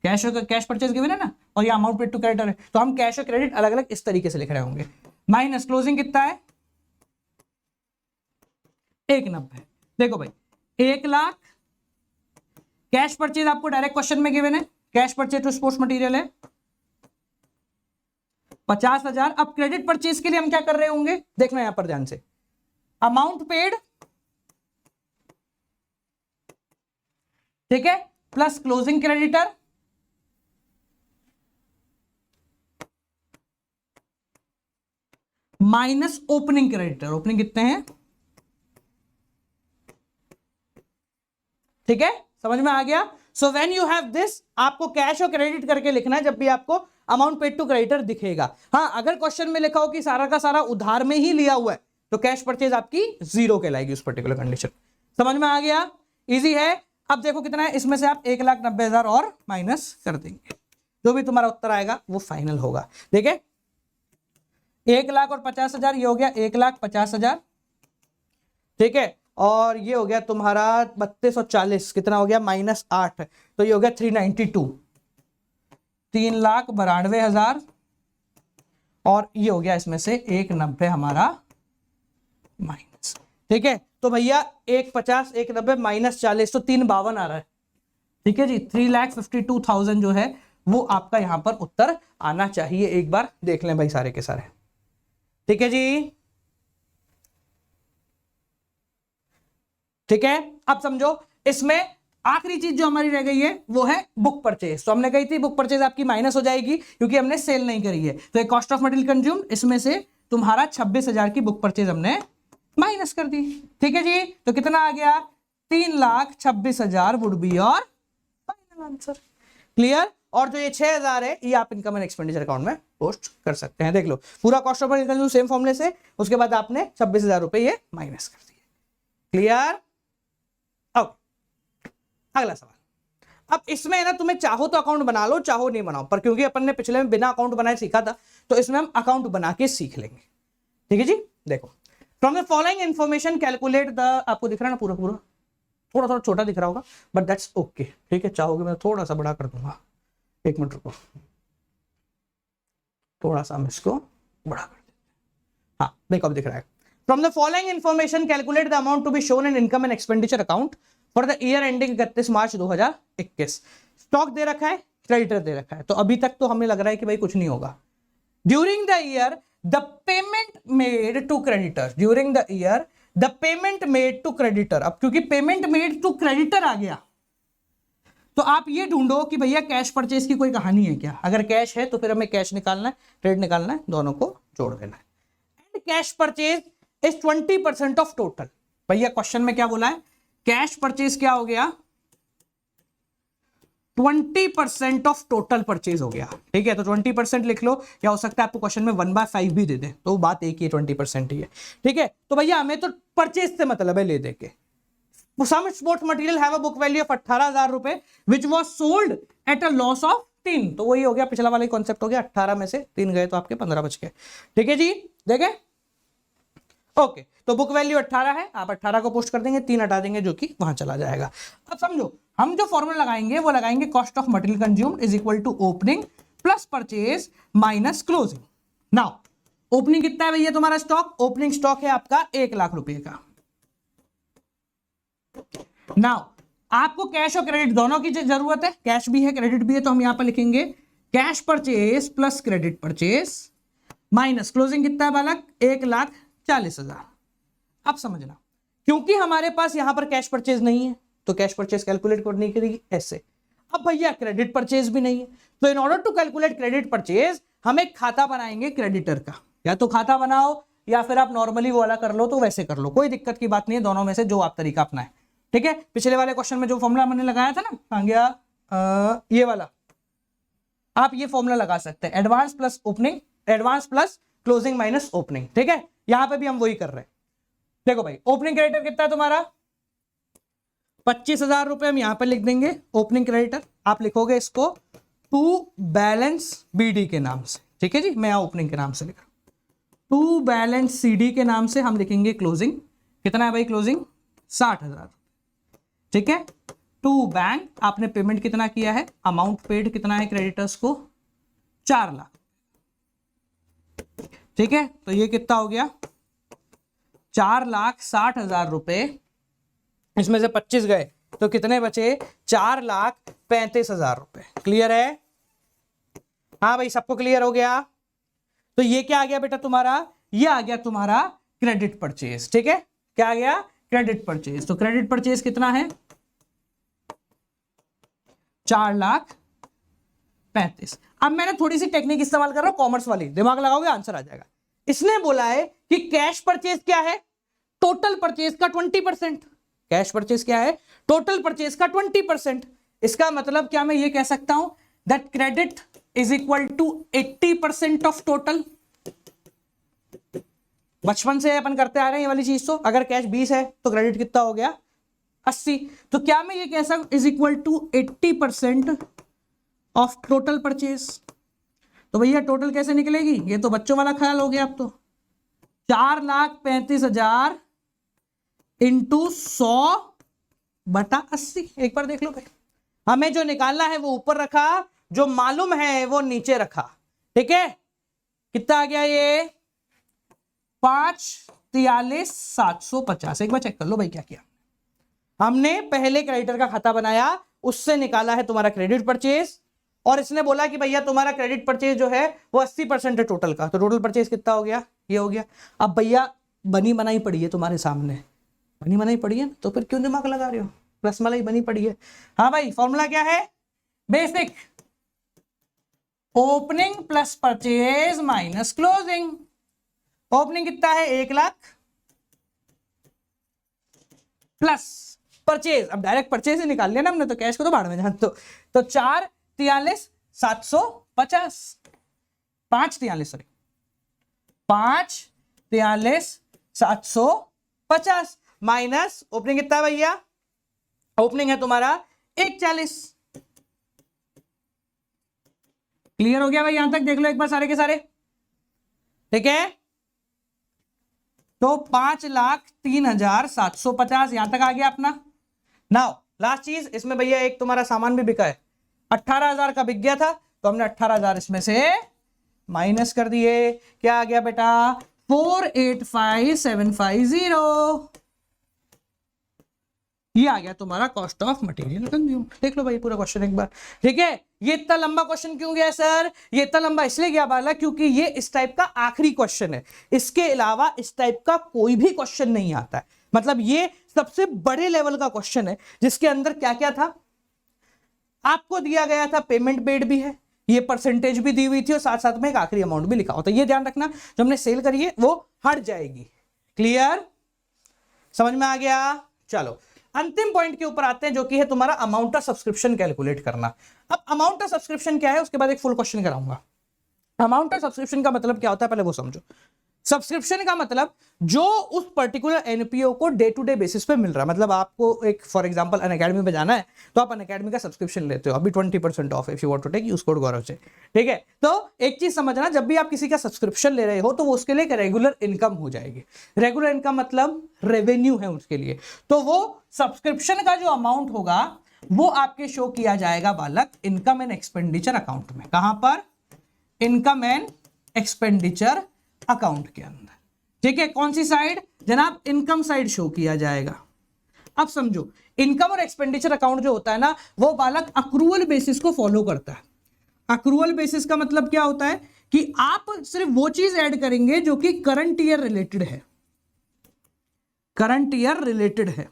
Cash purchase given है ना, और ये अमाउंट पेड टू क्रेडिटर है, तो हम कैश और क्रेडिट अलग अलग इस तरीके से लिख रहे होंगे। माइनस क्लोजिंग कितना है 190। देखो भाई 1 लाख, कैश परचेज आपको डायरेक्ट क्वेश्चन में गिवन है, cash purchase to sports material है 50,000। अब क्रेडिट परचेज के लिए हम क्या कर रहे होंगे, देखना यहां पर ध्यान से, अमाउंट पेड, ठीक है, plus closing creditor minus opening creditor. Opening कितने हैं, ठीक है, समझ में आ गया। So when you have this, आपको कैश और क्रेडिट करके लिखना है जब भी आपको अमाउंट पेड टू क्रेडिटर दिखेगा। हाँ, अगर क्वेश्चन में लिखा हो कि सारा का सारा उधार में ही लिया हुआ है तो कैश परचेज आपकी 0 कहलाएगी उस पर्टिकुलर कंडीशन। समझ में आ गया, इजी है। अब देखो कितना है, इसमें से आप 1,90,000 और माइनस कर देंगे, जो भी तुम्हारा उत्तर आएगा वो फाइनल होगा। देखे 1,50,000 ये हो गया 1,50,000, ठीक है, और ये हो गया तुम्हारा 3240, कितना हो गया -8, तो ये हो गया 392, 3,92,000, और ये हो गया इसमें से 190 हमारा माइनस, ठीक है। तो भैया 150 190 -40 तो 352 आ रहा है, ठीक है जी। 3,52,000 जो है वो आपका यहां पर उत्तर आना चाहिए। एक बार देख लें भाई सारे के सारे, ठीक है जी, ठीक है। अब समझो इसमें आखिरी चीज जो हमारी रह गई है वो है बुक परचेज। तो हमने कही थी बुक परचेज आपकी माइनस हो जाएगी क्योंकि हमने सेल नहीं करी है, तो एक कॉस्ट ऑफ मटेरियल कंज्यूम, इसमें से तुम्हारा 26,000 की बुक परचेज हमने माइनस कर दी, ठीक है जी। तो कितना आ गया 3,26,000 would be your final answer. Clear. और जो ये 6,000 है ये आप इनकम एंड एक्सपेंडिचर अकाउंट में पोस्ट कर सकते हैं। देख लो पूरा cost of material consume same फॉर्मूले से, उसके बाद आपने 26,000 रुपए ये माइनस कर दिए। क्लियर। अगला सवाल। अब इसमें है ना, तुम्हें चाहो तो अकाउंट बना लो, चाहो नहीं बनाओ, पर क्योंकि अपन ने पिछले में बिना अकाउंट बनाए सीखा था तो इसमें हम अकाउंट बना के सीख लेंगे, ठीक है जी। देखो from the following information calculate the, आपको दिख रहा है ना पूरा पूरा, थोड़ा थोड़ा छोटा दिख रहा होगा बट दैट्स ओके, ठीक है। चाहोगे मैं थोड़ा सा बड़ा कर दूंगा, 1 मिनट रुको, थोड़ा सा हम इसको बड़ा कर देते हैं। हाँ देखो अब दिख रहा है। From the following information calculate the amount to be shown in income and expenditure account for the year ending 31 March 2021। Stock दे रखा है, क्रेडिटर दे रखा है, तो अभी तक तो हमें लग रहा है कि भाई कुछ नहीं होगा। During the year the payment made to creditor, during the year the payment made to creditor. अब क्योंकि पेमेंट मेड टू क्रेडिटर आ गया तो आप ये ढूंढो कि भैया कैश परचेज की कोई कहानी है क्या। अगर कैश है तो फिर हमें कैश निकालना है, क्रेडिट निकालना है, दोनों को जोड़ देना है। And cash purchase is 20% of total. भैया क्वेश्चन में क्या बोला है, कैश परचेज क्या हो गया 20% ऑफ टोटल परचेज हो गया, ठीक है। तो 20% लिख लो, या हो सकता है आपको क्वेश्चन में 1/5 भी दे दे, तो बात एक ही 20% ही है, ठीक है। तो भैया हमें तो परचेज से मतलब है ले दे के। Some sports material have a book value of 18,000 रुपए which was sold at a loss of 3, तो वही हो गया पिछला वाला कॉन्सेप्ट हो गया, 18 में से 3 गए तो आपके 15 बच गए, ठीक है जी। देखे ओके, तो बुक वैल्यू 18 है, आप 18 को पोस्ट कर देंगे, 3 हटा देंगे जो कि वहां चला जाएगा। अब समझो हम जो फॉर्मूला लगाएंगे वो लगाएंगे cost of material consumed is equal to opening plus purchase minus closing. Now opening कितना है भैया तुम्हारा स्टॉक, ओपनिंग स्टॉक है आपका 1 लाख रुपए का। नाउ आपको कैश और क्रेडिट दोनों की जरूरत है, कैश भी है क्रेडिट भी है, तो हम यहां पर लिखेंगे cash purchase plus credit purchase minus closing कितना है बालक 1,40,000। अब समझना, क्योंकि हमारे पास यहां पर कैश परचेज नहीं है तो कैश परचेज कैलकुलेट करने के लिए ऐसे। अब भैया क्रेडिट परचेज भी नहीं है, तो in order to calculate credit purchase हम एक खाता बनाएंगे क्रेडिटर का, या तो खाता बनाओ या फिर आप नॉर्मली वो वाला कर लो, तो वैसे कर लो, कोई दिक्कत की बात नहीं है, दोनों में से जो आप तरीका अपना है। ठीक है, पिछले वाले क्वेश्चन में जो फॉर्मूला मैंने लगाया था ना, कहां गया, ये वाला, आप ये फॉर्मूला लगा सकते हैं, advance plus opening, advance plus closing minus opening. ठीक है, यहां पे भी हम वही कर रहे हैं। देखो भाई, ओपनिंग क्रेडिटर कितना है तुम्हारा 25,000 रुपए, हम यहां पर लिख देंगे ओपनिंग क्रेडिटर, आप लिखोगे इसको टू बैलेंस बीडी के नाम से। ठीक है जी, मैं यहां ओपनिंग के नाम से लिख रहा हूं, टू बैलेंस सीडी के नाम से हम लिखेंगे क्लोजिंग, कितना है भाई क्लोजिंग 60,000। ठीक है, टू बैंक, आपने पेमेंट कितना किया है, अमाउंट पेड कितना है क्रेडिटर्स को 4 लाख। ठीक है, तो ये कितना हो गया 4,60,000 रुपए, इसमें से 25 गए तो कितने बचे 4,35,000 रुपए। क्लियर है, हाँ भाई सबको क्लियर हो गया। तो ये क्या आ गया बेटा तुम्हारा, ये आ गया तुम्हारा क्रेडिट परचेज। ठीक है, क्या आ गया क्रेडिट परचेज, तो क्रेडिट परचेज कितना है 4,35,000। अब मैंने थोड़ी सी टेक्निक इस्तेमाल कर रहा हूं, कॉमर्स वाली, दिमाग लगाओगे आंसर आ जाएगा। इसने बोला है कि कैश परचेज क्या है, टोटल परचेज का 20%। कैश परचेज क्या है, टोटल परचेज का 20%। इसका मतलब क्या मैं ये कह सकता हूं that credit is equal to 80% of total. बचपन से अपन करते आ रहे हैं ये वाली चीज। तो अगर कैश 20 है तो क्रेडिट कितना हो गया 80। तो क्या मैं ये कह सकता is equal to 80% of total purchase. तो भैया टोटल कैसे निकलेगी, ये तो बच्चों वाला ख्याल हो गया। अब तो 4,35,000 इंटू 100/80। एक बार देख लो भाई, हमें जो निकालना है वो ऊपर रखा, जो मालूम है वो नीचे रखा। ठीक है, कितना आ गया ये 5,43,750। एक बार चेक कर लो भाई क्या किया हमने। पहले क्रेडिटर का खाता बनाया, उससे निकाला है तुम्हारा क्रेडिट परचेज, और इसने बोला कि भैया तुम्हारा क्रेडिट परचेज जो है वो 80% है टोटल का। तो टोटल परचेज कितना हो गया, ये हो गया। अब भैया बनी बनाई पड़ी है तुम्हारे सामने, बनी बनाई पड़ी है, तो फिर क्यों दिमाग लगा रहे हो, प्लस मलाई बनी पड़ी है। हाँ भाई, फॉर्मूला क्या है, basic opening plus purchase minus closing. Opening कितना है 1 लाख प्लस परचेज, अब डायरेक्ट परचेज ही निकाल लिया ना हमने, तो कैश को तो बाहर में जान। तो 4,43,750, 5,43,750 माइनस ओपनिंग कितना है भैया, ओपनिंग है तुम्हारा 1,40। क्लियर हो गया भाई, यहां तक देख लो एक बार सारे के सारे। ठीक है, तो 5,03,750 यहां तक आ गया अपना। नाउ लास्ट चीज, इसमें भैया एक तुम्हारा सामान भी बिका है, 18,000 का बिक गया था, तो हमने 18,000 इसमें से माइनस कर दिए। क्या आ गया बेटा 4,85,750। ये आ गया तुम्हारा कॉस्ट ऑफ मटेरियल कंज्यूम। देख लो भाई पूरा क्वेश्चन एक बार। ठीक है, ये इतना लंबा क्वेश्चन क्यों गया सर, ये इतना लंबा इसलिए गया बाला क्योंकि ये इस टाइप का आखिरी क्वेश्चन है। इसके अलावा इस टाइप का कोई भी क्वेश्चन नहीं आता है। मतलब ये सबसे बड़े लेवल का क्वेश्चन है, जिसके अंदर क्या क्या था आपको दिया गया था, पेमेंट पेड भी है, ये परसेंटेज भी दी हुई थी, और साथ साथ में एक आखिरी अमाउंट भी लिखा होता है। ये ध्यान रखना, जो हमने सेल करी है वो हट जाएगी। क्लियर, समझ में आ गया। चलो अंतिम पॉइंट के ऊपर आते हैं, जो कि है तुम्हारा अमाउंट ऑफ सब्सक्रिप्शन कैलकुलेट करना। अब अमाउंट ऑफ सब्सक्रिप्शन क्या है, उसके बाद एक फुल क्वेश्चन कराऊंगा। अमाउंट ऑफ सब्सक्रिप्शन का मतलब क्या होता है पहले वो समझो। सब्सक्रिप्शन का मतलब जो उस पर्टिकुलर एनपीओ को डे टू डे बेसिस पे मिल रहा है। मतलब आपको एक फॉर एग्जांपल अनअकैडमी में जाना है, तो आप अनअकैडमी का सब्सक्रिप्शन लेते हो, अभी 20% off if you want to take, use code Gaurav से। ठीक है, तो एक चीज समझना, जब भी आप किसी का सब्सक्रिप्शन ले रहे हो तो वो उसके लिए एक रेगुलर इनकम हो जाएगी। रेगुलर इनकम मतलब रेवेन्यू है उसके लिए। तो वो सब्सक्रिप्शन का जो अमाउंट होगा वो आपके शो किया जाएगा बालक इनकम एंड एक्सपेंडिचर अकाउंट में। कहां पर, इनकम एंड एक्सपेंडिचर अकाउंट के अंदर। ठीक है, कौन सी साइड जनाब, इनकम साइड शो किया जाएगा। अब समझो, इनकम और एक्सपेंडिचर अकाउंट जो होता है ना, वो बालक अक्रूवल बेसिस को फॉलो करता है। अक्रूवल बेसिस का मतलब क्या होता है कि आप सिर्फ वो चीज ऐड करेंगे जो कि करंट ईयर रिलेटेड है, करंट ईयर रिलेटेड है।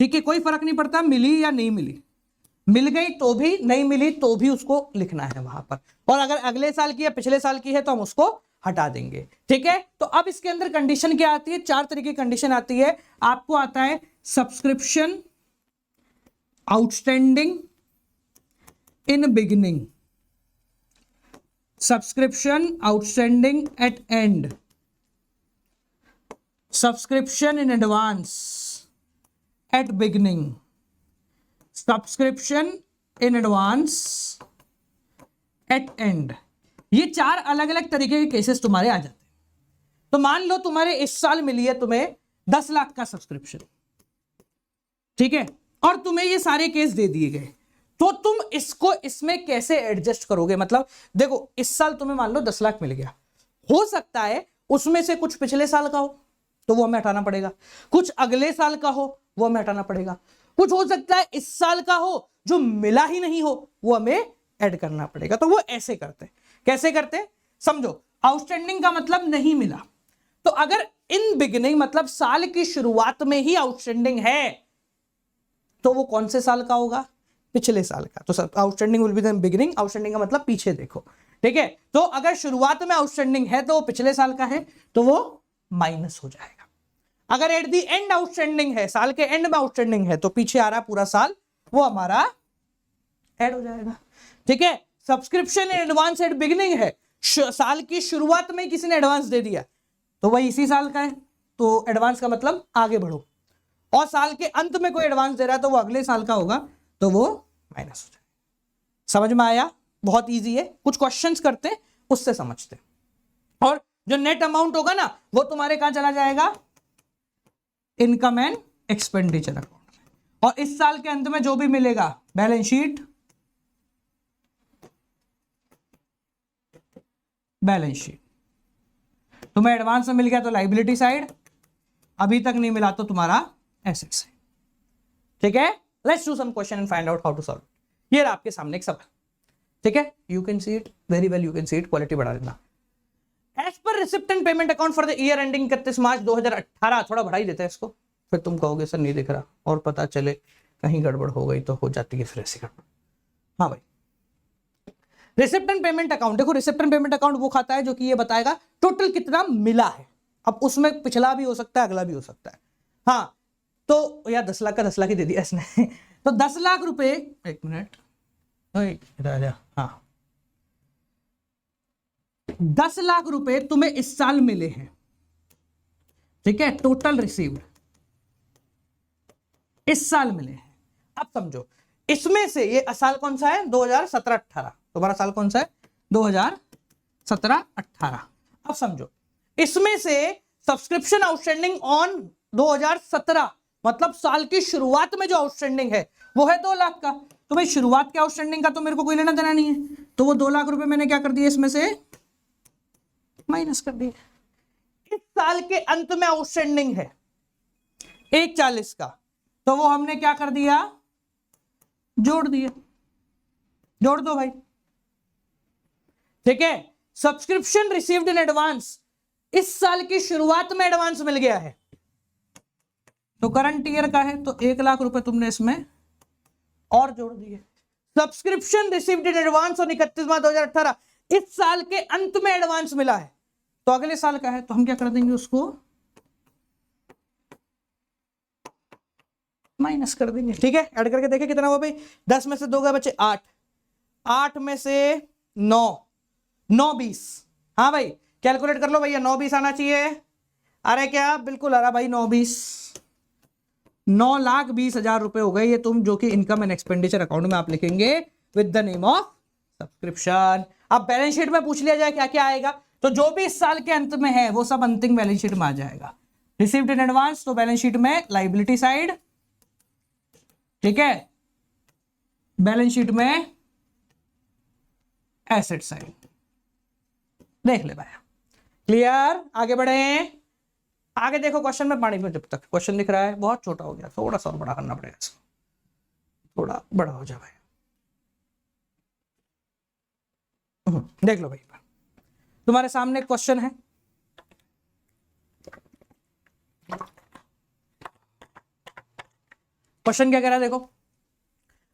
ठीक है, कोई फर्क नहीं पड़ता मिली या नहीं मिली, मिल गई तो भी, नहीं मिली तो भी उसको लिखना है वहां पर। और अगर अगले साल की या पिछले साल की है तो हम उसको हटा देंगे। ठीक है, तो अब इसके अंदर कंडीशन क्या आती है, 4 तरीके की कंडीशन आती है। आपको आता है subscription outstanding in beginning, subscription outstanding at and, subscription in advance at beginning, subscription in advance at and. ये 4 अलग अलग तरीके के केसेस तुम्हारे आ जाते हैं। तो मान लो तुम्हारे इस साल मिली है तुम्हें 10 लाख का सब्सक्रिप्शन, ठीक है, और तुम्हें ये सारे केस दे दिए गए, तो तुम इसको इसमें कैसे एडजस्ट करोगे। मतलब देखो, इस साल तुम्हें मान लो 10 लाख मिल गया, हो सकता है उसमें से कुछ पिछले साल का हो तो वो हमें हटाना पड़ेगा, कुछ अगले साल का हो वो हमें हटाना पड़ेगा, कुछ हो सकता है इस साल का हो जो मिला ही नहीं हो वो हमें ऐड करना पड़ेगा। तो वो ऐसे करते हैं। कैसे करते हैं समझो। आउटस्टैंडिंग का मतलब नहीं मिला, तो अगर इन बिगिनिंग मतलब साल की शुरुआत में ही आउटस्टैंडिंग है तो वो कौन से साल का होगा, पिछले साल का। तो outstanding will be the beginning, outstanding का मतलब पीछे देखो। ठीक है, तो अगर शुरुआत में आउटस्टैंडिंग है तो वो पिछले साल का है तो वो माइनस हो जाएगा। अगर एट दी एंड आउटस्टैंडिंग है, साल के एंड में आउटस्टैंडिंग है तो पीछे आ रहा पूरा साल, वो हमारा ऐड हो जाएगा। ठीक है, subscription in advance at beginning है, साल की शुरुआत में किसी ने एडवांस दे दिया तो वही इसी साल का है, तो एडवांस का मतलब आगे बढ़ो, और साल के अंत में कोई एडवांस दे रहा है तो वो अगले साल का होगा तो वो माइनस हो जाएगा। समझ में आया? बहुत इजी है, कुछ क्वेश्चंस करते हैं उससे समझते हैं। और जो नेट अमाउंट होगा ना वो तुम्हारे कहां चला जाएगा, इनकम एंड एक्सपेंडिचर अकाउंट में, और इस साल के अंत में जो भी मिलेगा बैलेंस शीट, बैलेंस शीट। तुम्हें एडवांस में मिल गया तो लाइबिलिटी साइड, अभी तक नहीं मिला तो तुम्हारा एसेट साइड। ठीक है, let's do some question and find out how to solve. ये रहा आपके सामने एक सवाल। ठीक है, you can see it very well, you can see it, quality बढ़ा देना। As per receipt and payment account for the year ending 31 March 2018, थोड़ा बढ़ा ही देते हैं इसको, फिर तुम कहोगे सर नहीं दिख रहा, और पता चले कहीं गड़बड़ हो गई तो हो जाती है फिर ऐसी गड़बड़। हाँ भाई, रिसिप्ट एंड पेमेंट अकाउंट, देखो रिसिप्ट एंड पेमेंट अकाउंट वो खाता है जो कि ये बताएगा टोटल कितना मिला है। अब उसमें पिछला भी हो सकता है अगला भी हो सकता है। हाँ, तो यार 10 लाख का 10 लाख ही दे दिया इसने तो 10 लाख रुपए, एक मिनट, हाँ 10 लाख रुपए तुम्हें इस साल मिले हैं। ठीक है, टोटल रिसीव्ड इस साल मिले हैं। अब समझो इसमें से ये साल कौन सा है, 2017-18, तुम्हारा साल कौन सा है 2017-18। अब समझो इसमें से सब्सक्रिप्शन आउटस्टैंडिंग ऑन 2017 मतलब साल की शुरुआत में जो आउटस्टैंडिंग है वो है 2 लाख का। तो भाई शुरुआत के आउटस्टैंडिंग का तो मेरे को कोई लेना देना नहीं है, तो वो 2 लाख रुपए मैंने क्या कर दिया इसमें से माइनस कर दिया। इस साल के अंत में आउटस्टैंडिंग है 140 का, तो वो हमने क्या कर दिया, जोड़ दिया, जोड़ दो भाई। ठीक है, सब्सक्रिप्शन रिसीव्ड इन एडवांस, इस साल की शुरुआत में एडवांस मिल गया है तो करंट ईयर का है तो 1 लाख रुपए तुमने इसमें और जोड़ दिए। सब्सक्रिप्शन रिसीव्ड इन एडवांस और 31 मार्च 2018, इस साल के अंत में एडवांस मिला है तो अगले साल का है, तो हम क्या कर देंगे उसको माइनस कर देंगे। ठीक है, ऐड करके देखें कितना हुआ भाई, 10 में से 2 गए बच्चे 8, 8 में से 9, 9 20। हाँ भाई कैलकुलेट कर लो भैया, 9 20 आना चाहिए। अरे क्या बिल्कुल आ रहा भाई, 9 20, 9,20,000 रुपए हो गए ये तुम, जो कि इनकम एंड एक्सपेंडिचर अकाउंट में आप लिखेंगे with the name of subscription. अब बैलेंस शीट में पूछ लिया जाए क्या क्या आएगा, तो जो भी इस साल के अंत में है वो सब अंतिम बैलेंस शीट में आ जाएगा। रिसीव्ड इन एडवांस तो बैलेंस शीट में लाइबिलिटी साइड, ठीक है, बैलेंस शीट में एसेट साइड। देख ले भाई, क्लियर? आगे बढ़े, आगे देखो क्वेश्चन में पानी में, जब तक क्वेश्चन दिख रहा है बहुत छोटा हो गया, थोड़ा सा और बड़ा करना पड़ेगा इसको, थोड़ा बड़ा हो जाए भाई। देख लो भाई, तुम्हारे सामने क्वेश्चन है, क्वेश्चन क्या कह रहा है देखो,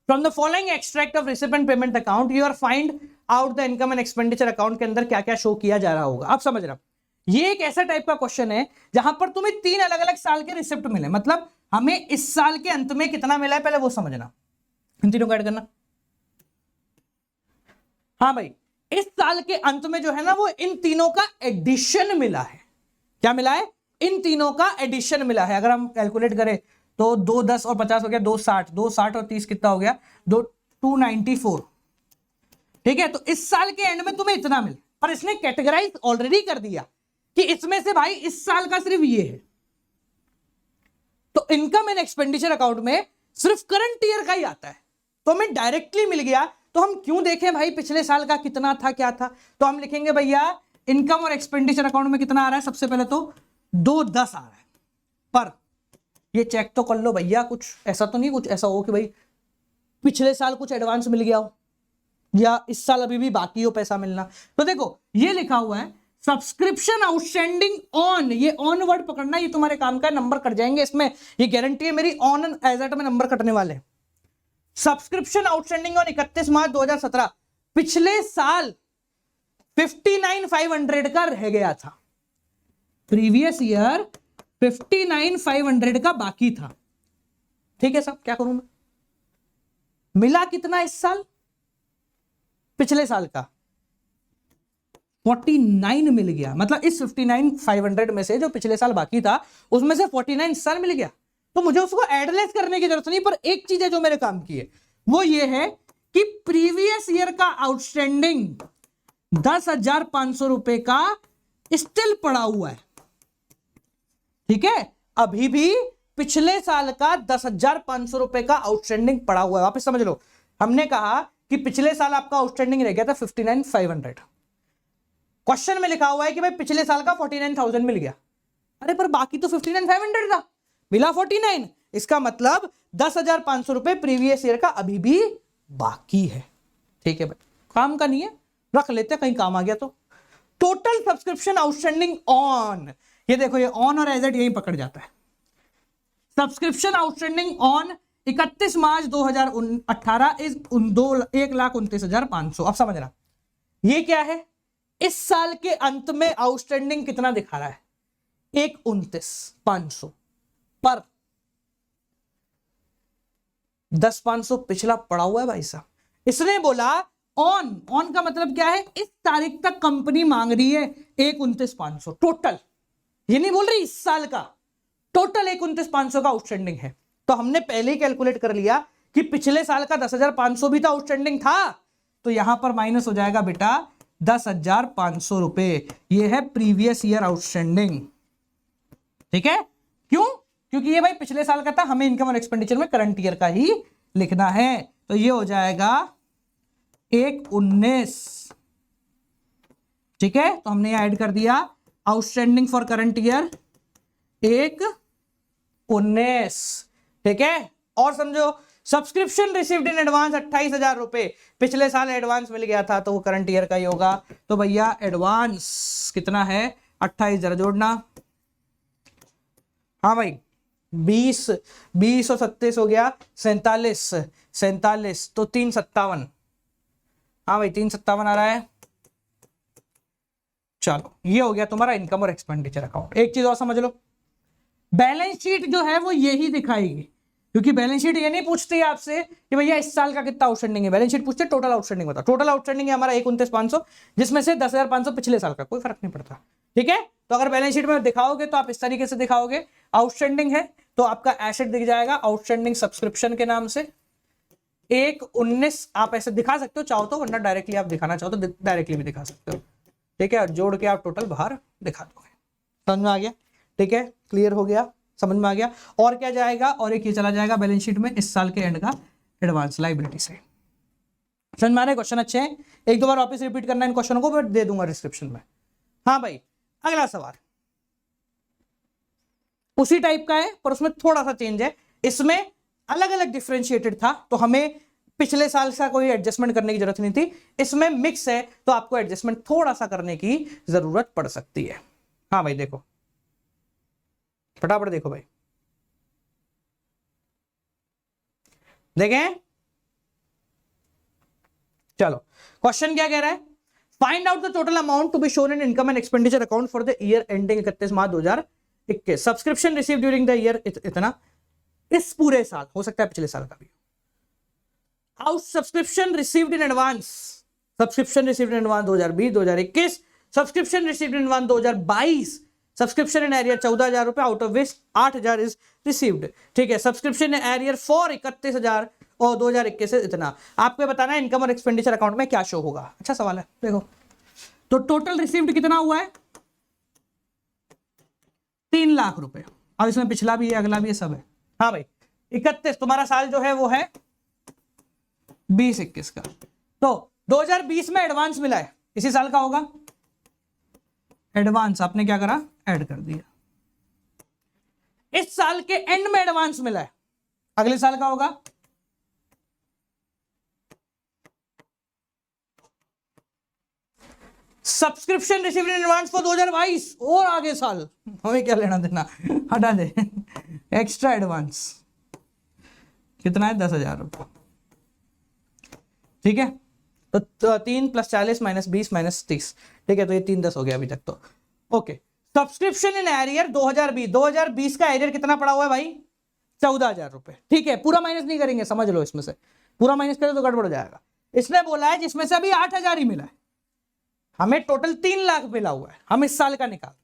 from the following extract of recipient payment account you are find out the income and expenditure account के अंदर क्या क्या शो किया जा रहा होगा। आप समझ रहे हो, ये एक ऐसा टाइप का क्वेश्चन है जहां पर तुम्हें 3 अलग अलग साल के रिसिप्ट मिले, मतलब हमें इस साल के अंत में कितना मिला है पहले वो समझना, इन तीनों को ऐड करना। हाँ भाई, इस साल के अंत में जो है ना वो इन तीनों का एडिशन मिला है। क्या मिला है? इन तीनों का एडिशन मिला है। अगर हम कैलकुलेट करें तो 2 10 और 50 हो गया 2 60, 2 60 और 30 कितना हो गया 294। ठीक है, तो इस साल के एंड में तुम्हें इतना मिला, पर इसने कैटेगराइज ऑलरेडी कर दिया कि इसमें से भाई इस साल का सिर्फ ये है। तो इनकम एंड एक्सपेंडिचर अकाउंट में सिर्फ करंट ईयर का ही आता है, तो हमें डायरेक्टली मिल गया। तो हम क्यों देखें भाई पिछले साल का कितना था क्या था, तो हम लिखेंगे भैया इनकम और एक्सपेंडिचर अकाउंट में कितना आ रहा है। सबसे पहले तो 210 आ रहा है, पर ये चेक तो कर लो भैया, कुछ ऐसा तो नहीं कुछ ऐसा हो कि भाई पिछले साल कुछ एडवांस मिल गया हो या इस साल अभी भी बाकी हो पैसा मिलना। तो देखो ये लिखा हुआ है सब्सक्रिप्शन आउटस्टैंडिंग ऑन, ये ऑन वर्ड पकड़ना, ये तुम्हारे काम का, नंबर कट जाएंगे इसमें, ये गारंटी है मेरी, ऑन एजेट में नंबर कटने वाले हैं। सब्सक्रिप्शन आउटस्टैंडिंग ऑन 31 मार्च 2017, पिछले साल 59,500 का रह गया था, प्रीवियस ईयर 59,500 का बाकी था। ठीक है साहब, क्या करूं मैं, मिला कितना इस साल, पिछले साल का 49 मिल गया, मतलब इस 59,500 में से जो पिछले साल बाकी था उसमें से 49 इस साल मिल गया। तो मुझे उसको एडलेस करने की जरूरत नहीं, पर एक चीज है जो मेरे काम की है वो ये है कि प्रीवियस ईयर का आउटस्टैंडिंग 10,500 रुपए का स्टिल पड़ा हुआ है। ठीक है, अभी भी पिछले साल का 10,500 रुपए का आउटस्टैंडिंग पड़ा हुआ है। वापस समझ लो, हमने कहा कि पिछले साल आपका आउटस्टैंडिंग रह गया था 59,500, क्वेश्चन में लिखा हुआ है कि भाई पिछले साल का 49,000 मिल गया, अरे पर बाकी तो 59,500 था, मिला 49, इसका मतलब 10,500 रुपए प्रीवियस ईयर का अभी भी बाकी है। ठीक है भाई, काम का नहीं है, रख लेते हैं, कहीं काम आ गया तो। टोटल सब्सक्रिप्शन आउटस्टैंडिंग ऑन, ये देखो ये ऑन और एजेट यहीं पकड़ जाता है। Subscription outstanding on 31 March 2018 is 1,29,500। अब समझना ये क्या है, इस साल के अंत में आउटस्टैंडिंग कितना दिखा रहा है 1,29,500, पर 10,500 पिछला पड़ा हुआ है भाई साहब। इसने बोला ऑन का मतलब क्या है, इस तारीख तक कंपनी मांग रही है 1,29,500 टोटल, ये नहीं बोल रही इस साल का, टोटल 1,29,500 का आउटस्टैंडिंग है। तो हमने पहले ही कैलकुलेट कर लिया कि पिछले साल का 10,500 भी तो आउटस्टैंडिंग था, तो यहां पर माइनस हो जाएगा बेटा 10,500 रुपए, ये है प्रीवियस ईयर आउटस्टैंडिंग। ठीक है, क्यों? क्योंकि ये भाई पिछले साल का था, हमें इनकम और एक्सपेंडिचर में करंट ईयर का ही लिखना है। तो ये हो जाएगा 1,19। ठीक है, तो हमने ऐड कर दिया आउटस्टैंडिंग फॉर करंट ईयर 1,19। ठीक है, और समझो सब्सक्रिप्शन रिसीव्ड इन एडवांस 28,000 रुपए, पिछले साल एडवांस मिल गया था तो वो करंट ईयर का ही होगा। तो भैया एडवांस कितना है 28, जरा जोड़ना। हाँ भाई 20 और 37 हो गया 47 तो 357। हाँ भाई 357 आ रहा है। चलो ये हो गया तुम्हारा इनकम और एक्सपेंडिचर अकाउंट। एक चीज और समझ लो, बैलेंस शीट जो है वो यही दिखाएगी, क्योंकि बैलेंस शीट ये नहीं पूछती है आपसे कि भैया इस साल का कितना आउटस्टैंडिंग है, बैलेंस शीट पूछते हैं टोटल आउटस्टैंडिंग बताओ। टोटल आउटस्टैंडिंग है हमारा 1,29,500, जिसमें से 10,500 पिछले साल का, कोई फर्क नहीं पड़ता। ठीक है, तो अगर बैलेंस शीट में दिखाओगे तो आप इस तरीके से दिखाओगे, आउटस्टैंडिंग है तो आपका एसेट दिख जाएगा आउटस्टैंडिंग सब्सक्रिप्शन के नाम से 1,19। आप ऐसे दिखा सकते हो चाहो तो, वरना डायरेक्टली आप दिखाना चाहो तो डायरेक्टली भी दिखा सकते हो। ठीक है, जोड़ के आप टोटल बाहर दिखा दोगे। समझ में आ गया? ठीक है, क्लियर हो गया, समझ में आ गया। और क्या जाएगा, और एक ये चला जाएगा बैलेंस शीट में इस साल के एंड का एडवांस लायबिलिटी से। समझ में आ रहा है? क्वेश्चन अच्छे हैं, एक दो बार वापस रिपीट करना इन क्वेश्चनों को, मैं दे दूंगा डिस्क्रिप्शन में। हाँ भाई, अगला सवाल उसी टाइप का है पर उसमें थोड़ा सा चेंज है, इसमें अलग अलग डिफरेंशिएटेड था तो हमें पिछले साल से कोई एडजस्टमेंट करने की जरूरत नहीं थी। इसमें मिक्स है तो आपको एडजस्टमेंट थोड़ा सा करने की जरूरत पड़ सकती है। हाँ भाई देखो, फटाफट देखो भाई, देखें, चलो क्वेश्चन क्या कह रहा है, find out the total amount to be shown in income and expenditure account for the year ending 31 March 2021। Subscription receive during the year इतना, इस पूरे साल, हो सकता है पिछले साल का भी। House subscription received in advance, subscription received in advance 2020 2021, subscription received in advance 2022, subscription in arrear 14,000 रुपए, out of which 8,000 is received. ठीक है, सब्सक्रिप्शन इन एरियर फॉर 31,000 और 2021 से इतना। आपको बताना है इनकम और एक्सपेंडिचर अकाउंट में क्या शो होगा। अच्छा सवाल है, देखो तो टोटल रिसीव्ड कितना हुआ है, 3 लाख रुपए। अब इसमें पिछला भी है, अगला भी है, सब है। हाँ भाई 31 तुम्हारा साल जो है वो है 20-21 का, तो 2020 में एडवांस मिला है, इसी साल का होगा। एडवांस आपने क्या करा, ऐड कर दिया। इस साल के एंड में एडवांस मिला है, अगले साल का होगा। Subscription received in advance for 2022 और आगे साल, हमें क्या लेना देना, हटा दे। एक्स्ट्रा एडवांस कितना है, 10,000 रुपये। ठीक है, तो 3 + 40 - 20 - 30। ठीक है, तो ये 3 10 हो गया अभी तक तो। ओके, सब्सक्रिप्शन इन एरियर 2020 का एरियर कितना पड़ा हुआ है भाई, 14,000 रुपए। ठीक है, पूरा माइनस नहीं करेंगे, समझ लो, इसमें से पूरा माइनस करें तो गड़बड़ हो जाएगा। इसने बोला है जिसमें से अभी 8,000 ही मिला है, हमें टोटल 3 लाख मिला हुआ है, हम इस साल का निकाल।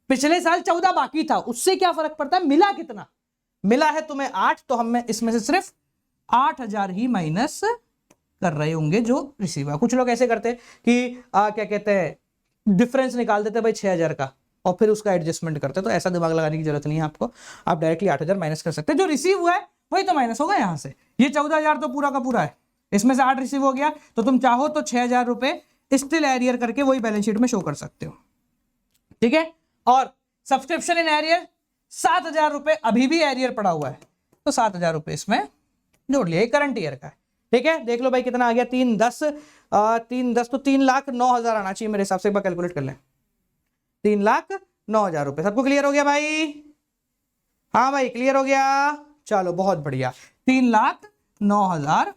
पिछले साल 14 बाकी था, उससे क्या फर्क पड़ता है, मिला कितना, मिला है तुम्हें 8, तो हमें इसमें से सिर्फ 8,000 ही माइनस कर रहे होंगे जो रिसीव है। कुछ लोग ऐसे करते कि क्या कहते हैं, डिफरेंस निकाल देते भाई 6,000 का और फिर उसका एडजस्टमेंट करते, तो ऐसा दिमाग लगाने की जरूरत नहीं है आपको। आप डायरेक्टली 8,000 माइनस कर सकते हैं, जो रिसीव हुआ है वही तो माइनस होगा यहाँ से। ये 14,000 तो पूरा का पूरा है, इसमें से 8 रिसीव हो गया, तो तुम चाहो तो 6,000 रुपए स्टिल एरियर करके वही बैलेंस शीट में शो कर सकते हो। ठीक है, और सब्सक्रिप्शन इन एरियर 7,000 रुपए अभी भी एरियर पड़ा हुआ है, तो 7,000 रुपए इसमें जोड़ लिया, करंट ईयर का है। ठीक है, देख लो भाई कितना आ गया, 3 10 तो 3,09,000 आना चाहिए मेरे हिसाब से, एक बार कैलकुलेट कर लें। 3,09,000 रुपए, सबको क्लियर हो गया भाई? हाँ भाई क्लियर हो गया, चलो बहुत बढ़िया। 3,09,000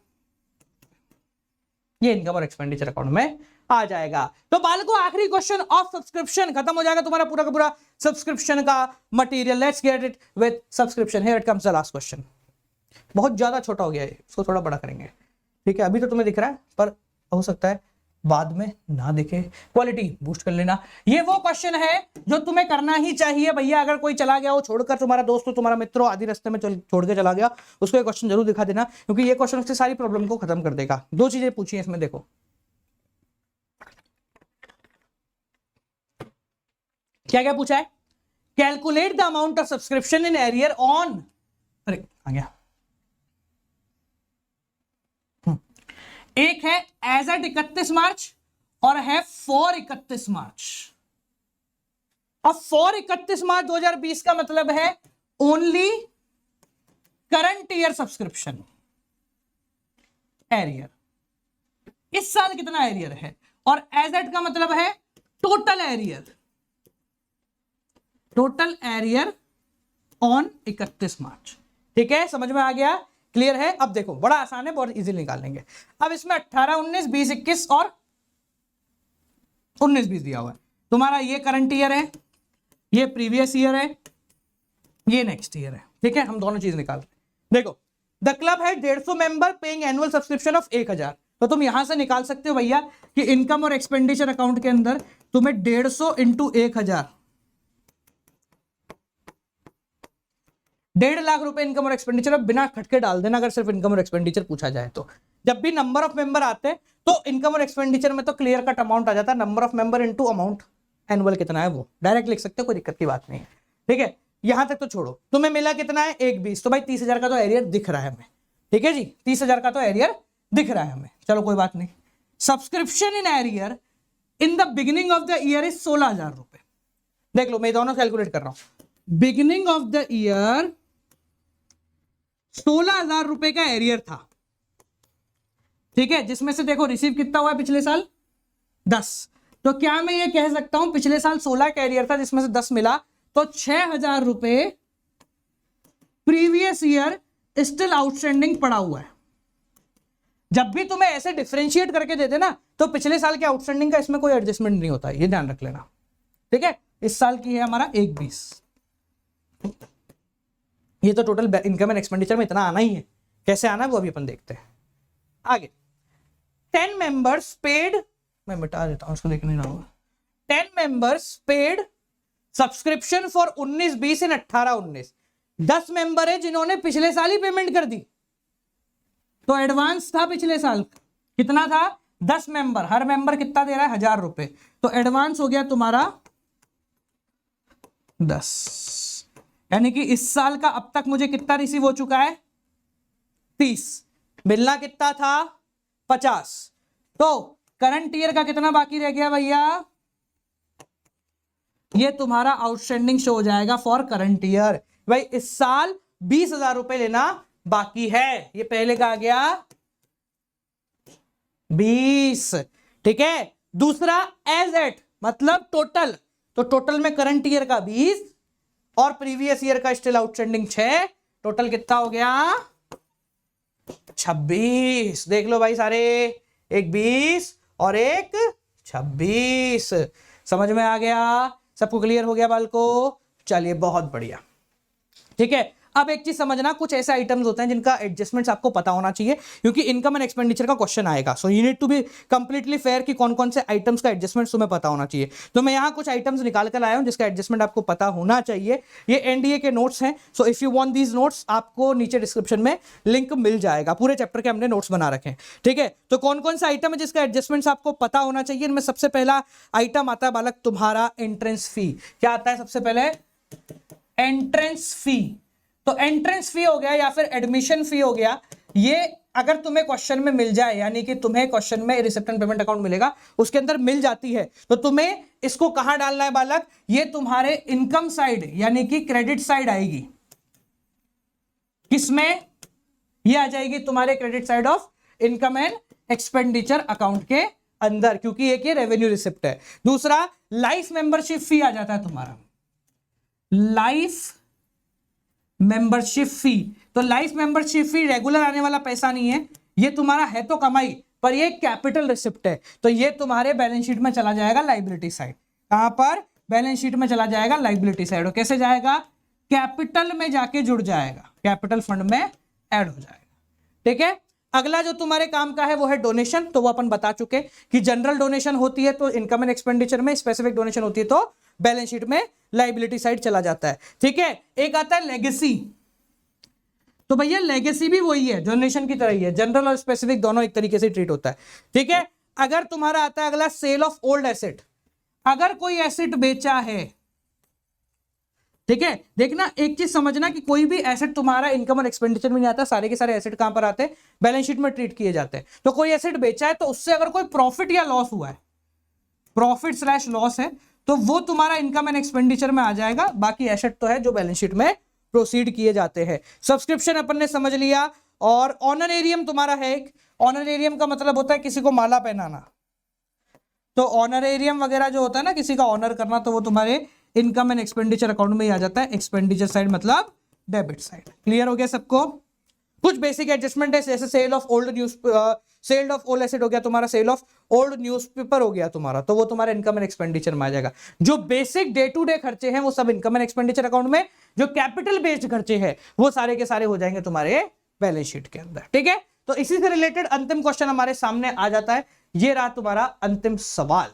ये इनकम और एक्सपेंडिचर अकाउंट में आ जाएगा। तो बालको आखिरी क्वेश्चन ऑफ सब्सक्रिप्शन खत्म हो जाएगा तुम्हारा पूरा का पूरा सब्सक्रिप्शन का material. Let's get it with subscription. Here it comes the last question. बहुत ज्यादा छोटा हो गया है, इसको थोड़ा बड़ा करेंगे। ठीक है, अभी तो तुम्हें दिख रहा है, पर हो सकता है बाद में ना दिखे, क्वालिटी बूस्ट कर लेना। ये वो क्वेश्चन है जो तुम्हें करना ही चाहिए भैया। अगर कोई चला गया हो छोड़कर, तुम्हारा दोस्त हो, तुम्हारा मित्र हो, आधी रास्ते में छोड़ के चला गया, उसको ये क्वेश्चन जरूर दिखा देना, क्योंकि ये क्वेश्चन उसकी सारी प्रॉब्लम को खत्म कर देगा। 2 चीजें पूछी है इसमें, देखो क्या क्या पूछा है। Calculate the amount of subscription in arrear on, अरे आ गया, एक है एज एट 31 मार्च और है फॉर 31 मार्च। अब फॉर 31 मार्च 2020 का मतलब है only current year subscription arrear, इस साल कितना एरियर है, और एज एट का मतलब है total arrear, total arrear on 31 मार्च। ठीक है, समझ में आ गया, क्लियर है। अब देखो बड़ा आसान है, बहुत इजीली निकाल लेंगे। अब इसमें 18 19 20 21 और 19 20 दिया हुआ है तुम्हारा। ये करंट ईयर है, ये प्रीवियस ईयर है, ये नेक्स्ट ईयर है। ठीक है, हम दोनों चीज निकाल रहे हैं। देखो द क्लब है 150 member paying annual subscription of 1,000, तो तुम यहां से निकाल सकते हो भैया कि इनकम और एक्सपेंडिचर अकाउंट के अंदर तुम्हें 150 × 1,000 1.5 लाख रुपए इनकम और एक्सपेंडिचर बिना खटके डाल देना, अगर सिर्फ इनकम और एक्सपेंडिचर पूछा जाए तो। जब भी नंबर ऑफ मेंबर आते हैं तो इनकम और एक्सपेंडिचर में तो क्लियर कट अमाउंट आ जाता है, number of member into amount annual कितना है वो डायरेक्ट लिख सकते हो, कोई दिक्कत की बात नहीं है। ठीक है, यहां तक तो छोड़ो, तुम्हें मिला कितना है 1,20, तो भाई 30,000 का तो एरियर दिख रहा है हमें। ठीक है जी, 30,000 का तो एरियर दिख रहा है हमें, चलो कोई बात नहीं। Subscription in arrear in the beginning of the year is 16,000 रुपए। देख लो मैं दोनों कैलकुलेट कर रहा हूं। बिगिनिंग ऑफ द ईयर 16,000 रुपए का एरियर था। ठीक है, जिसमें से देखो रिसीव कितना हुआ है पिछले साल 10, तो क्या मैं ये कह सकता हूं पिछले साल 16 का एरियर था जिसमें से 10 मिला, तो 6,000 रुपए प्रीवियस ईयर स्टिल आउटस्टैंडिंग पड़ा हुआ है। जब भी तुम्हें ऐसे डिफरेंशिएट करके देते ना तो पिछले साल के आउटस्टैंडिंग का इसमें कोई एडजस्टमेंट नहीं होता है, ये ध्यान रख लेना। ठीक है, इस साल की है हमारा 1/20। ये तो टोटल इनकम एंड एक्सपेंडिचर में इतना आना ही है, कैसे आना है वो अभी अपन देखते हैं। आगे 10 मेंबर्स पेड, मैं मिटा देता हूं उसको, देखने ना होगा। 10 members paid subscription for 19-20 and 18-19। 10 member है जिन्होंने पिछले साल ही पेमेंट कर दी, तो एडवांस था पिछले साल, कितना था 10 मेंबर, हर मेंबर कितना दे रहा है 1000 रुपए, तो एडवांस हो गया तुम्हारा 10। यानी कि इस साल का अब तक मुझे कितना रिसीव हो चुका है 30, मिलना कितना था 50, तो करंट ईयर का कितना बाकी रह गया भैया, ये तुम्हारा आउटस्टैंडिंग शो हो जाएगा फॉर करंट ईयर। भाई इस साल 20,000 रुपए लेना बाकी है, ये पहले का आ गया 20। ठीक है, दूसरा एज एट मतलब टोटल, तो टोटल में करंट ईयर का 20 और प्रीवियस ईयर का स्टिल आउटस्टैंडिंग 6, टोटल कितना हो गया 26। देख लो भाई सारे, एक 20 और एक 26। समझ में आ गया, सबको क्लियर हो गया बाल को? चलिए बहुत बढ़िया। ठीक है, अब एक चीज समझना, कुछ ऐसे आइटम्स होते हैं जिनका एडजस्टमेंट्स आपको पता होना चाहिए, क्योंकि इनकम एंड एक्सपेंडिचर का क्वेश्चन आएगा। So you need to be completely fair कि कौन कौन से आइटम्स का एडजस्टमेंट तुम्हें पता होना चाहिए। तो मैं यहाँ कुछ आइटम्स निकाल कर आया हूँ जिसका एडजस्टमेंट आपको पता होना चाहिए। ये एनडीए के नोट्स हैं, so if you want these notes आपको नीचे डिस्क्रिप्शन में लिंक मिल जाएगा, पूरे चैप्टर के हमने नोट्स बना रखे हैं। ठीक है, तो कौन कौन सा आइटम है जिसका एडजस्टमेंट्स आपको पता होना चाहिए। इनमें सबसे पहला आइटम आता है बालक तुम्हारा एंट्रेंस फी। क्या आता है सबसे पहले? Entrance fee. तो एंट्रेंस फी हो गया या फिर एडमिशन फी हो गया, ये अगर तुम्हें क्वेश्चन में मिल जाए, यानी कि तुम्हें क्वेश्चन में रिसिप्ट एंड पेमेंट अकाउंट मिलेगा, उसके अंदर मिल जाती है, तो तुम्हें इसको कहां डालना है बालक? ये तुम्हारे इनकम साइड यानी कि क्रेडिट साइड आएगी। किसमें? ये आ जाएगी तुम्हारे credit side of income and expenditure account के अंदर, क्योंकि एक ये रेवेन्यू रिसिप्ट है। दूसरा लाइफ मेंबरशिप फी आ जाता है तुम्हारा, लाइफ मेंबरशिप फी। तो लाइफ मेंबरशिप फी रेगुलर आने वाला पैसा नहीं है, ये तुम्हारा है तो कमाई, पर ये कैपिटल रिसिप्ट है, तो ये तुम्हारे बैलेंस शीट में चला जाएगा लाइबिलिटी साइड। कहां पर? बैलेंस शीट में चला जाएगा लाइबिलिटी साइड। और कैसे जाएगा? कैपिटल में जाके जुड़ जाएगा, कैपिटल फंड में ऐड हो जाएगा। ठीक है, अगला जो तुम्हारे काम का है वो है डोनेशन। तो वो अपन बता चुके कि जनरल डोनेशन होती है तो इनकम एंड एक्सपेंडिचर में, स्पेसिफिक डोनेशन होती है तो बैलेंस शीट में लाइबिलिटी साइड चला जाता है। ठीक है, एक आता है लेगेसी। तो भैया लेगेसी भी वही है, डोनेशन की तरह ही है, जनरल और स्पेसिफिक दोनों एक तरीके से ट्रीट होता है। ठीक है, अगर तुम्हारा आता है अगला सेल ऑफ ओल्ड एसेट। अगर कोई एसेट बेचा है, ठीक है, देखना एक चीज समझना कि कोई भी एसेट तुम्हारा इनकम और एक्सपेंडिचर में नहीं आता, सारे के सारे एसेट कहां पर आते हैं? बैलेंस शीट में ट्रीट किए जाते हैं। तो कोई एसेट बेचा है तो उससे अगर कोई प्रॉफिट या लॉस हुआ है, प्रॉफिट स्लैश लॉस है, तो वो तुम्हारा इनकम एंड एक्सपेंडिचर में आ जाएगा। बाकी एसेट तो है जो बैलेंस शीट में प्रोसीड किए जाते हैं। सब्सक्रिप्शन अपन ने समझ लिया। और ऑनरेरियम तुम्हारा है एक, ऑनरेरियम का मतलब होता है किसी को माला पहनाना। तो ऑनरेरियम वगैरह जो होता है ना, किसी का ऑनर करना, तो वो तुम्हारे इनकम एंड एक्सपेंडिचर अकाउंट में ही आ जाता है। एक्सपेंडिचर साइड मतलब डेबिट साइड। क्लियर हो गया सबको? कुछ बेसिक एडजस्टमेंट है, जैसे sale of old news, sale of old asset हो गया तुम्हारा, सेल ऑफ ओल्ड न्यूज़पेपर हो गया तुम्हारा, तो वो तुम्हारा इनकम एंड एक्सपेंडिचर में आ जाएगा। जो बेसिक डे टू डे खर्चे हैं वो सब इनकम एंड एक्सपेंडिचर अकाउंट में, जो कैपिटल बेस्ड खर्चे हैं वो सारे के सारे हो जाएंगे तुम्हारे बैलेंस शीट के अंदर। ठीक है, तो इसी से रिलेटेड अंतिम क्वेश्चन हमारे सामने आ जाता है। ये रहा तुम्हारा अंतिम सवाल।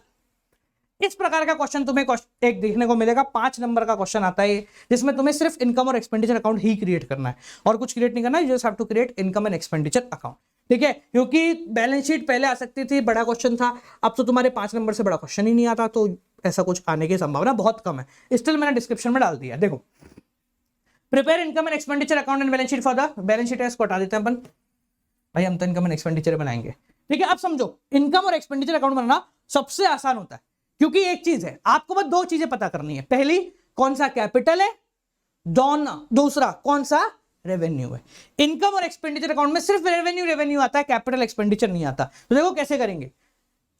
इस प्रकार का क्वेश्चन तुम्हें एक देखने को मिलेगा, 5 नंबर का क्वेश्चन आता है जिसमें तुम्हें सिर्फ इनकम और एक्सपेंडिचर अकाउंट ही क्रिएट करना है और कुछ क्रिएट नहीं करना है। You just have to create income and expenditure account. ठीक है, क्योंकि बैलेंस शीट पहले आ सकती थी, बड़ा क्वेश्चन था, अब तो तुम्हारे 5 नंबर से बड़ा क्वेश्चन ही नहीं आता, तो ऐसा कुछ आने की संभावना बहुत कम है। स्टिल मैंने डिस्क्रिप्शन में डाल दिया। देखो, prepare income and expenditure account and balance sheet for the balance sheet इसको हटा देते हैं अपन, भाई हम तो इनकम एंड एक्सपेंडिचर बनाएंगे। ठीक है, अब समझो इनकम और एक्सपेंडिचर अकाउंट बनाना सबसे आसान होता है, क्योंकि एक चीज है, आपको बस 2 चीजें पता करनी है। पहली, कौन सा कैपिटल है, दूसरा कौन सा रेवेन्यू है। इनकम और एक्सपेंडिचर अकाउंट में सिर्फ रेवेन्यू आता है, कैपिटल एक्सपेंडिचर नहीं आता। तो देखो कैसे करेंगे,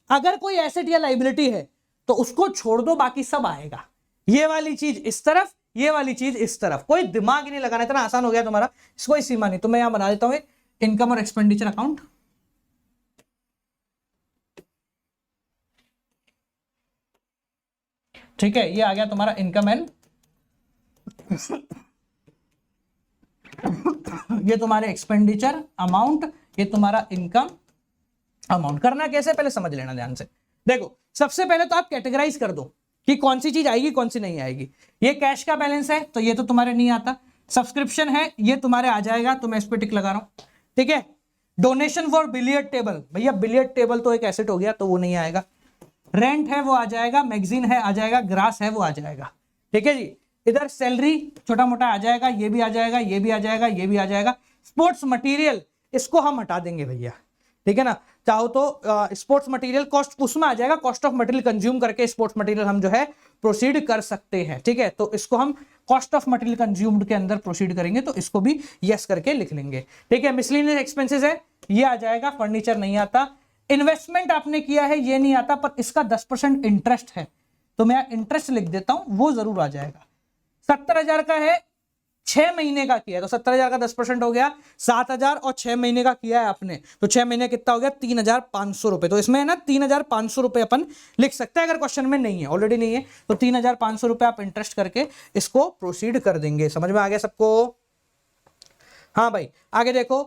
अगर कोई एसेट या लाइबिलिटी है तो उसको छोड़ दो, बाकी सब आएगा। ये वाली चीज इस तरफ, ये वाली चीज इस तरफ, कोई दिमाग ही नहीं लगाना, इतना आसान हो गया तुम्हारा, इसको कोई सीमा नहीं। तो मैं यहां बना देता हूं इनकम और एक्सपेंडिचर अकाउंट। ठीक है, ये आ गया तुम्हारा इनकम एंड ये तुम्हारे एक्सपेंडिचर अमाउंट, ये तुम्हारा इनकम अमाउंट। करना कैसे पहले समझ लेना ध्यान से। देखो सबसे पहले तो आप कैटेगराइज कर दो कि कौन सी चीज आएगी कौन सी नहीं आएगी। ये कैश का बैलेंस है तो ये तो तुम्हारे नहीं आता। सब्सक्रिप्शन है ये तुम्हारे आ जाएगा, तो मैं इस पे टिक लगा रहा हूं। ठीक है, डोनेशन फॉर बिलियर्ड टेबल, भैया बिलियर्ड टेबल तो एक एसेट हो गया तो वो नहीं आएगा। रेंट है वो आ जाएगा, मैगजीन है आ जाएगा, ग्रास है वो आ जाएगा। ठीक है जी, इधर सैलरी छोटा मोटा आ जाएगा, ये भी आ जाएगा, ये भी आ जाएगा, ये भी आ जाएगा। स्पोर्ट्स मटेरियल इसको हम हटा देंगे भैया, ठीक है ना। चाहो तो स्पोर्ट्स मटेरियल कॉस्ट उसमें आ जाएगा, कॉस्ट ऑफ मटेरियल कंज्यूम करके स्पोर्ट्स मटेरियल हम जो है प्रोसीड कर सकते हैं। ठीक है, तो इसको हम कॉस्ट ऑफ मटेरियल कंज्यूम्ड के अंदर प्रोसीड करेंगे, तो इसको भी यस करके लिख लेंगे। ठीक है, मिसलेनियस एक्सपेंसेस है ये आ जाएगा, फर्नीचर नहीं आता। इन्वेस्टमेंट आपने किया है ये नहीं आता, पर इसका 10% इंटरेस्ट है तो मैं इंटरेस्ट लिख देता हूं, वो जरूर आ जाएगा। 70,000 का है, 6 महीने का किया है तो 70,000 का 10% हो गया 7,000, और 6 महीने का किया है आपने तो 6 महीने कितना हो गया 3,500 रुपए। तो इसमें है ना 3,500 रुपए अपन लिख सकते हैं, अगर क्वेश्चन में नहीं है, ऑलरेडी नहीं है तो 3,500 रुपए आप इंटरेस्ट करके इसको प्रोसीड कर देंगे। समझ में आ गया सबको? हाँ भाई आगे देखो।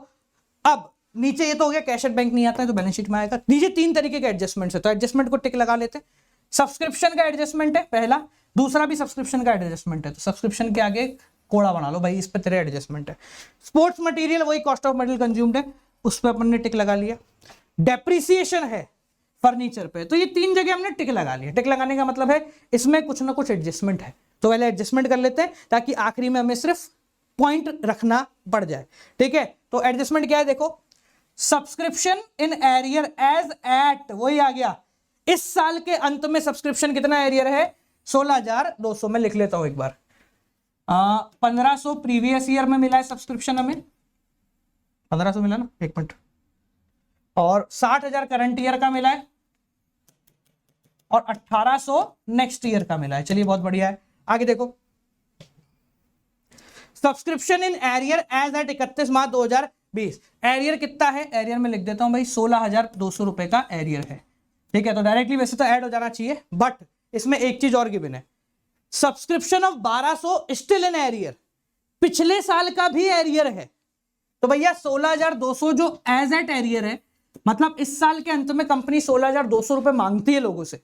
अब नीचे ये तो हो गया कैश एट बैंक नहीं आता है तो बैलेंस शीट में आएगा। नीचे 3 तरीके के एडजस्टमेंट है, तो एडजस्टमेंट को टिक लगा लेते हैं। सब्सक्रिप्शन का एडजस्टमेंट है पहला, दूसरा भी सब्सक्रिप्शन का एडजस्टमेंट है, तो सब्सक्रिप्शन के आगे कोड़ा बना लो भाई, इस पे तेरे एडजस्टमेंट है। स्पोर्ट्स मटेरियल वही कॉस्ट ऑफ मटेरियल कंज्यूम्ड है, उस पर अपन ने टिक लगा लिया। डेप्रिसिएशन है फर्नीचर पे, तो ये 3 जगह हमने टिक लगा लिया। टिक लगाने का मतलब है इसमें कुछ ना कुछ एडजस्टमेंट है, तो पहले एडजस्टमेंट कर लेते हैं ताकि आखिरी में हमें सिर्फ पॉइंट रखना पड़ जाए। ठीक है, तो एडजस्टमेंट क्या है देखो, subscription in arrear as at, वही आ गया इस साल के अंत में सब्सक्रिप्शन कितना एरियर है 16,200। में लिख लेता हूं एक बार, 1500 प्रीवियस ईयर में मिला है सब्सक्रिप्शन, हमें 1500 मिला ना, एक मिनट, और 60,000 करंट ईयर का मिला है, और 1800 नेक्स्ट ईयर का मिला है। चलिए बहुत बढ़िया है। आगे देखो, subscription in arrear as at 31 March 2020। Arrear कितना है, एरियर में लिख देता हूं भाई 16,200 रुपए का एरियर है। ठीक है, तो डायरेक्टली वैसे तो ऐड हो जाना चाहिए, बट इसमें एक चीज और गिवन है, subscription of 1200 still in arrear, पिछले साल का भी एरियर है। तो भैया 16,200 जो एज एट एरियर है, मतलब इस साल के अंत में कंपनी 16,200 रुपए मांगती है लोगों से,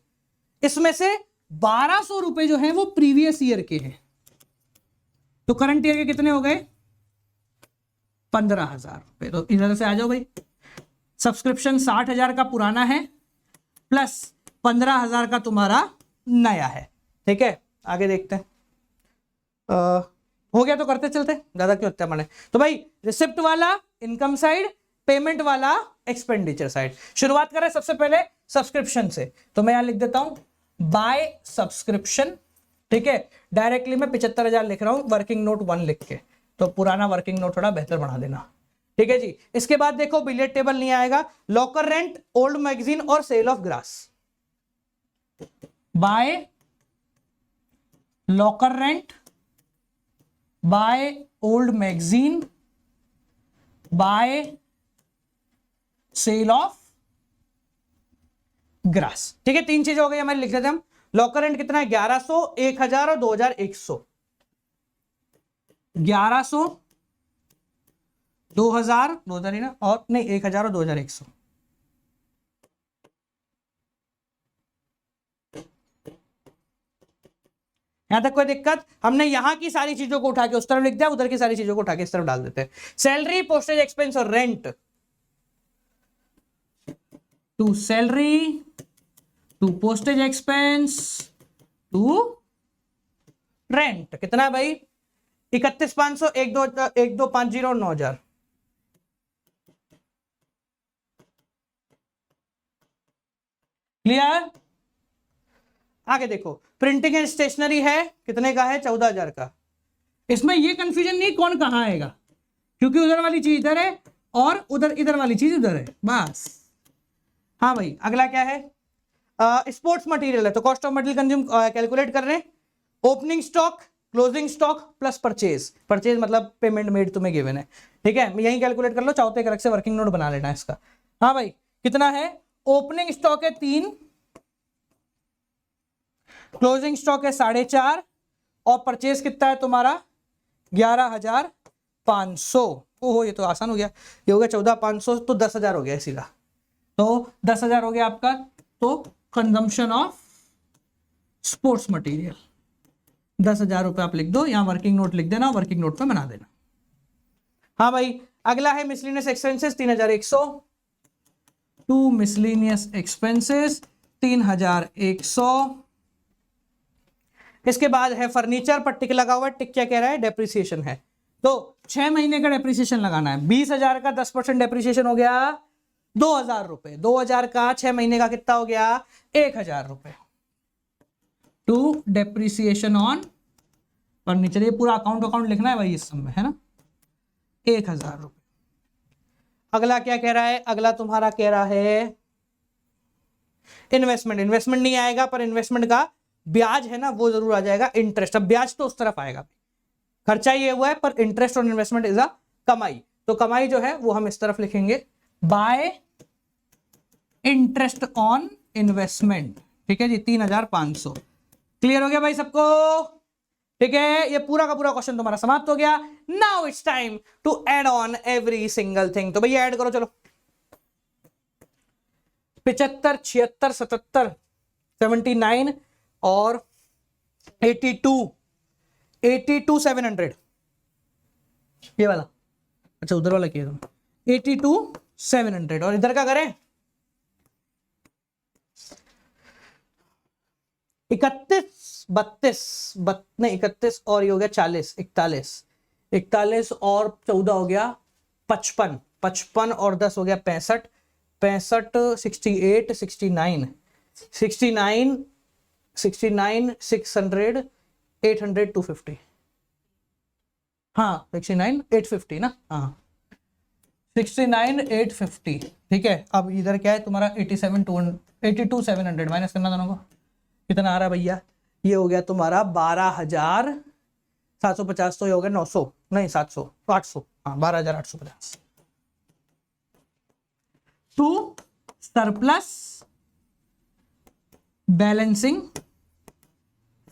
इसमें से 1200 रुपए जो है वो प्रीवियस ईयर के हैं, तो करंट ईयर के कितने हो गए 15,000 रुपए। तो इधर से आ जाओ भाई, सब्सक्रिप्शन 60,000 का पुराना है प्लस 15,000 का तुम्हारा नया है। ठीक है, आगे देखते हैं। हो गया तो करते चलते, ज्यादा क्यों होता है मैंने। तो भाई रिसिप्ट वाला इनकम साइड, पेमेंट वाला एक्सपेंडिचर साइड। शुरुआत करें सबसे पहले सब्सक्रिप्शन से, तो मैं यहां लिख देता हूं बाय सब्सक्रिप्शन। ठीक है, डायरेक्टली मैं 75,000 लिख रहा हूं वर्किंग नोट 1 लिख के, तो पुराना वर्किंग नोट थोड़ा बेहतर बना देना। ठीक है जी, इसके बाद देखो बिलियर्ड टेबल नहीं आएगा, लॉकर रेंट, ओल्ड मैगजीन और sale of grass. By locker rent, by old magazine, by sale of grass. ठीक है, 3 चीज हो गई हमारी, लिख देते हम। लॉकर रेंट कितना है 1100, 1000 और 2100। 1100, 2000 ही ना, और नहीं 1000 और 2100। यहां तक कोई दिक्कत? हमने यहां की सारी चीजों को उठा के उस तरफ लिख दिया, उधर की सारी चीजों को उठा के इस तरफ डाल देते हैं। सैलरी, पोस्टेज एक्सपेंस और rent, to salary, to postage expense, to rent. कितना है भाई 31,500, 1250 और 9,000। क्लियर? आगे देखो, प्रिंटिंग एंड स्टेशनरी है, कितने का है 14,000 का। इसमें ये कंफ्यूजन नहीं कौन कहां आएगा, क्योंकि उधर वाली चीज इधर है और इधर वाली चीज उधर है, बस। हाँ भाई, अगला क्या है, स्पोर्ट्स मटेरियल है, तो cost of material consume calculate कर रहे हैं। Opening stock closing stock plus purchase, purchase मतलब पेमेंट मेड तुम्हें गिवन है, ठीक है, यही कैलकुलेट कर लो, चाहो तो एक अलग से वर्किंग नोट बना लेना इसका। हाँ भाई कितना है, ओपनिंग स्टॉक है 3, क्लोजिंग स्टॉक है 4.5 और परचेज कितना है तुम्हारा 11,500। ओहो ये तो आसान हो गया, ये हो गया 14,500 तो 10,000 हो गया इसी का, तो 10,000 हो गया आपका। तो कंजम्पशन ऑफ स्पोर्ट्स मटेरियल 10,000 रुपए आप लिख दो, यहां वर्किंग नोट लिख देना, वर्किंग नोट पे बना देना। हाँ भाई अगला है miscellaneous expenses 3,100, to miscellaneous expenses 3,100। इसके बाद है फर्नीचर पर टिक लगा हुआ है, टिक क्या कह रहा है, डेप्रिसिएशन है, तो 6 महीने का डेप्रिसिएशन लगाना है। 20,000 का 10% डेप्रिसिएशन हो गया 2,000 रुपए, 2,000 का 6 महीने का कितना हो गया 1,000 रुपए। टू डेप्रिसिएशन ऑन फर्नीचर, ये पूरा अकाउंट लिखना है भाई इस समय, है ना, 1,000 रुपए। अगला क्या कह रहा है, अगला तुम्हारा कह रहा है इन्वेस्टमेंट, इन्वेस्टमेंट नहीं आएगा पर इन्वेस्टमेंट का ब्याज है ना वो जरूर आ जाएगा, इंटरेस्ट, अब ब्याज तो उस तरफ आएगा, खर्चा ये हुआ है पर इंटरेस्ट और इन्वेस्टमेंट इज अ कमाई, तो कमाई जो है वो हम इस तरफ लिखेंगे बाय इंटरेस्ट ऑन इन्वेस्टमेंट, ठीक है जी 3,500। क्लियर हो गया भाई सबको, ठीक है, ये पूरा का पूरा क्वेश्चन तुम्हारा समाप्त हो गया। Now it's time to add on every single thing, तो भैया ऐड करो चलो, 75, 76, 77, 79 और 82, 700, ये वाला, अच्छा उधर वाला किया तुम, 82, 700 और इधर का करें 31, 32, नहीं 31 और ये हो गया 40, 41 और 14 हो गया 55, 55 और 10 हो गया 65, 68, 69, 600, 800, 250, हाँ 69, 850 ना, हाँ 69, 850, ठीक है। अब इधर क्या है तुम्हारा 82, 700 माइनस करना दोनों को, कितना आ रहा है भैया, ये हो गया तुम्हारा 12,750, तो ये हो गया 900, नहीं 700, 800, हाँ 12,850 टू सरप्लस बैलेंसिंग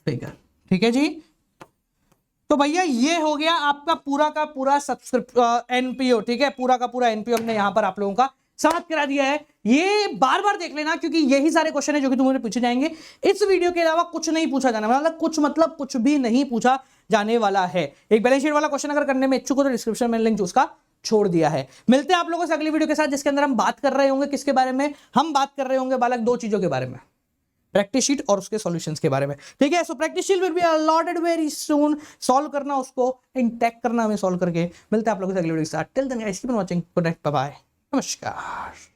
फिगर, ठीक है जी। तो भैया ये हो गया आपका पूरा का पूरा एनपीओ, ठीक है, पूरा का पूरा एनपीओ हमने यहां पर आप लोगों का समाप्त करा दिया है। ये बार बार देख लेना क्योंकि यही सारे क्वेश्चन है जो कि तुम्हारे पूछे जाएंगे, इस वीडियो के अलावा कुछ नहीं पूछा जाना, मतलब कुछ भी नहीं पूछा जाने वाला है। एक बैलेंस शीट वाला क्वेश्चन अगर करने में इच्छुक हो तो डिस्क्रिप्शन में लिंक उसका छोड़ दिया है। मिलते हैं आप लोगों से अगली वीडियो के साथ जिसके अंदर हम बात कर रहे होंगे किसके बारे में, हम बात कर रहे होंगे बालक 2 चीजों के बारे में, प्रैक्टिस शीट और उसके सॉल्यूशंस के बारे में, ठीक है। So practice sheet will be allotted very soon, solve करना उसको, इंटैक्ट करना हमें सॉल्व करके। मिलते हैं आप लोगों से अगली वीडियो के साथ, till then guys keep on watching, good night, bye bye, नमस्कार।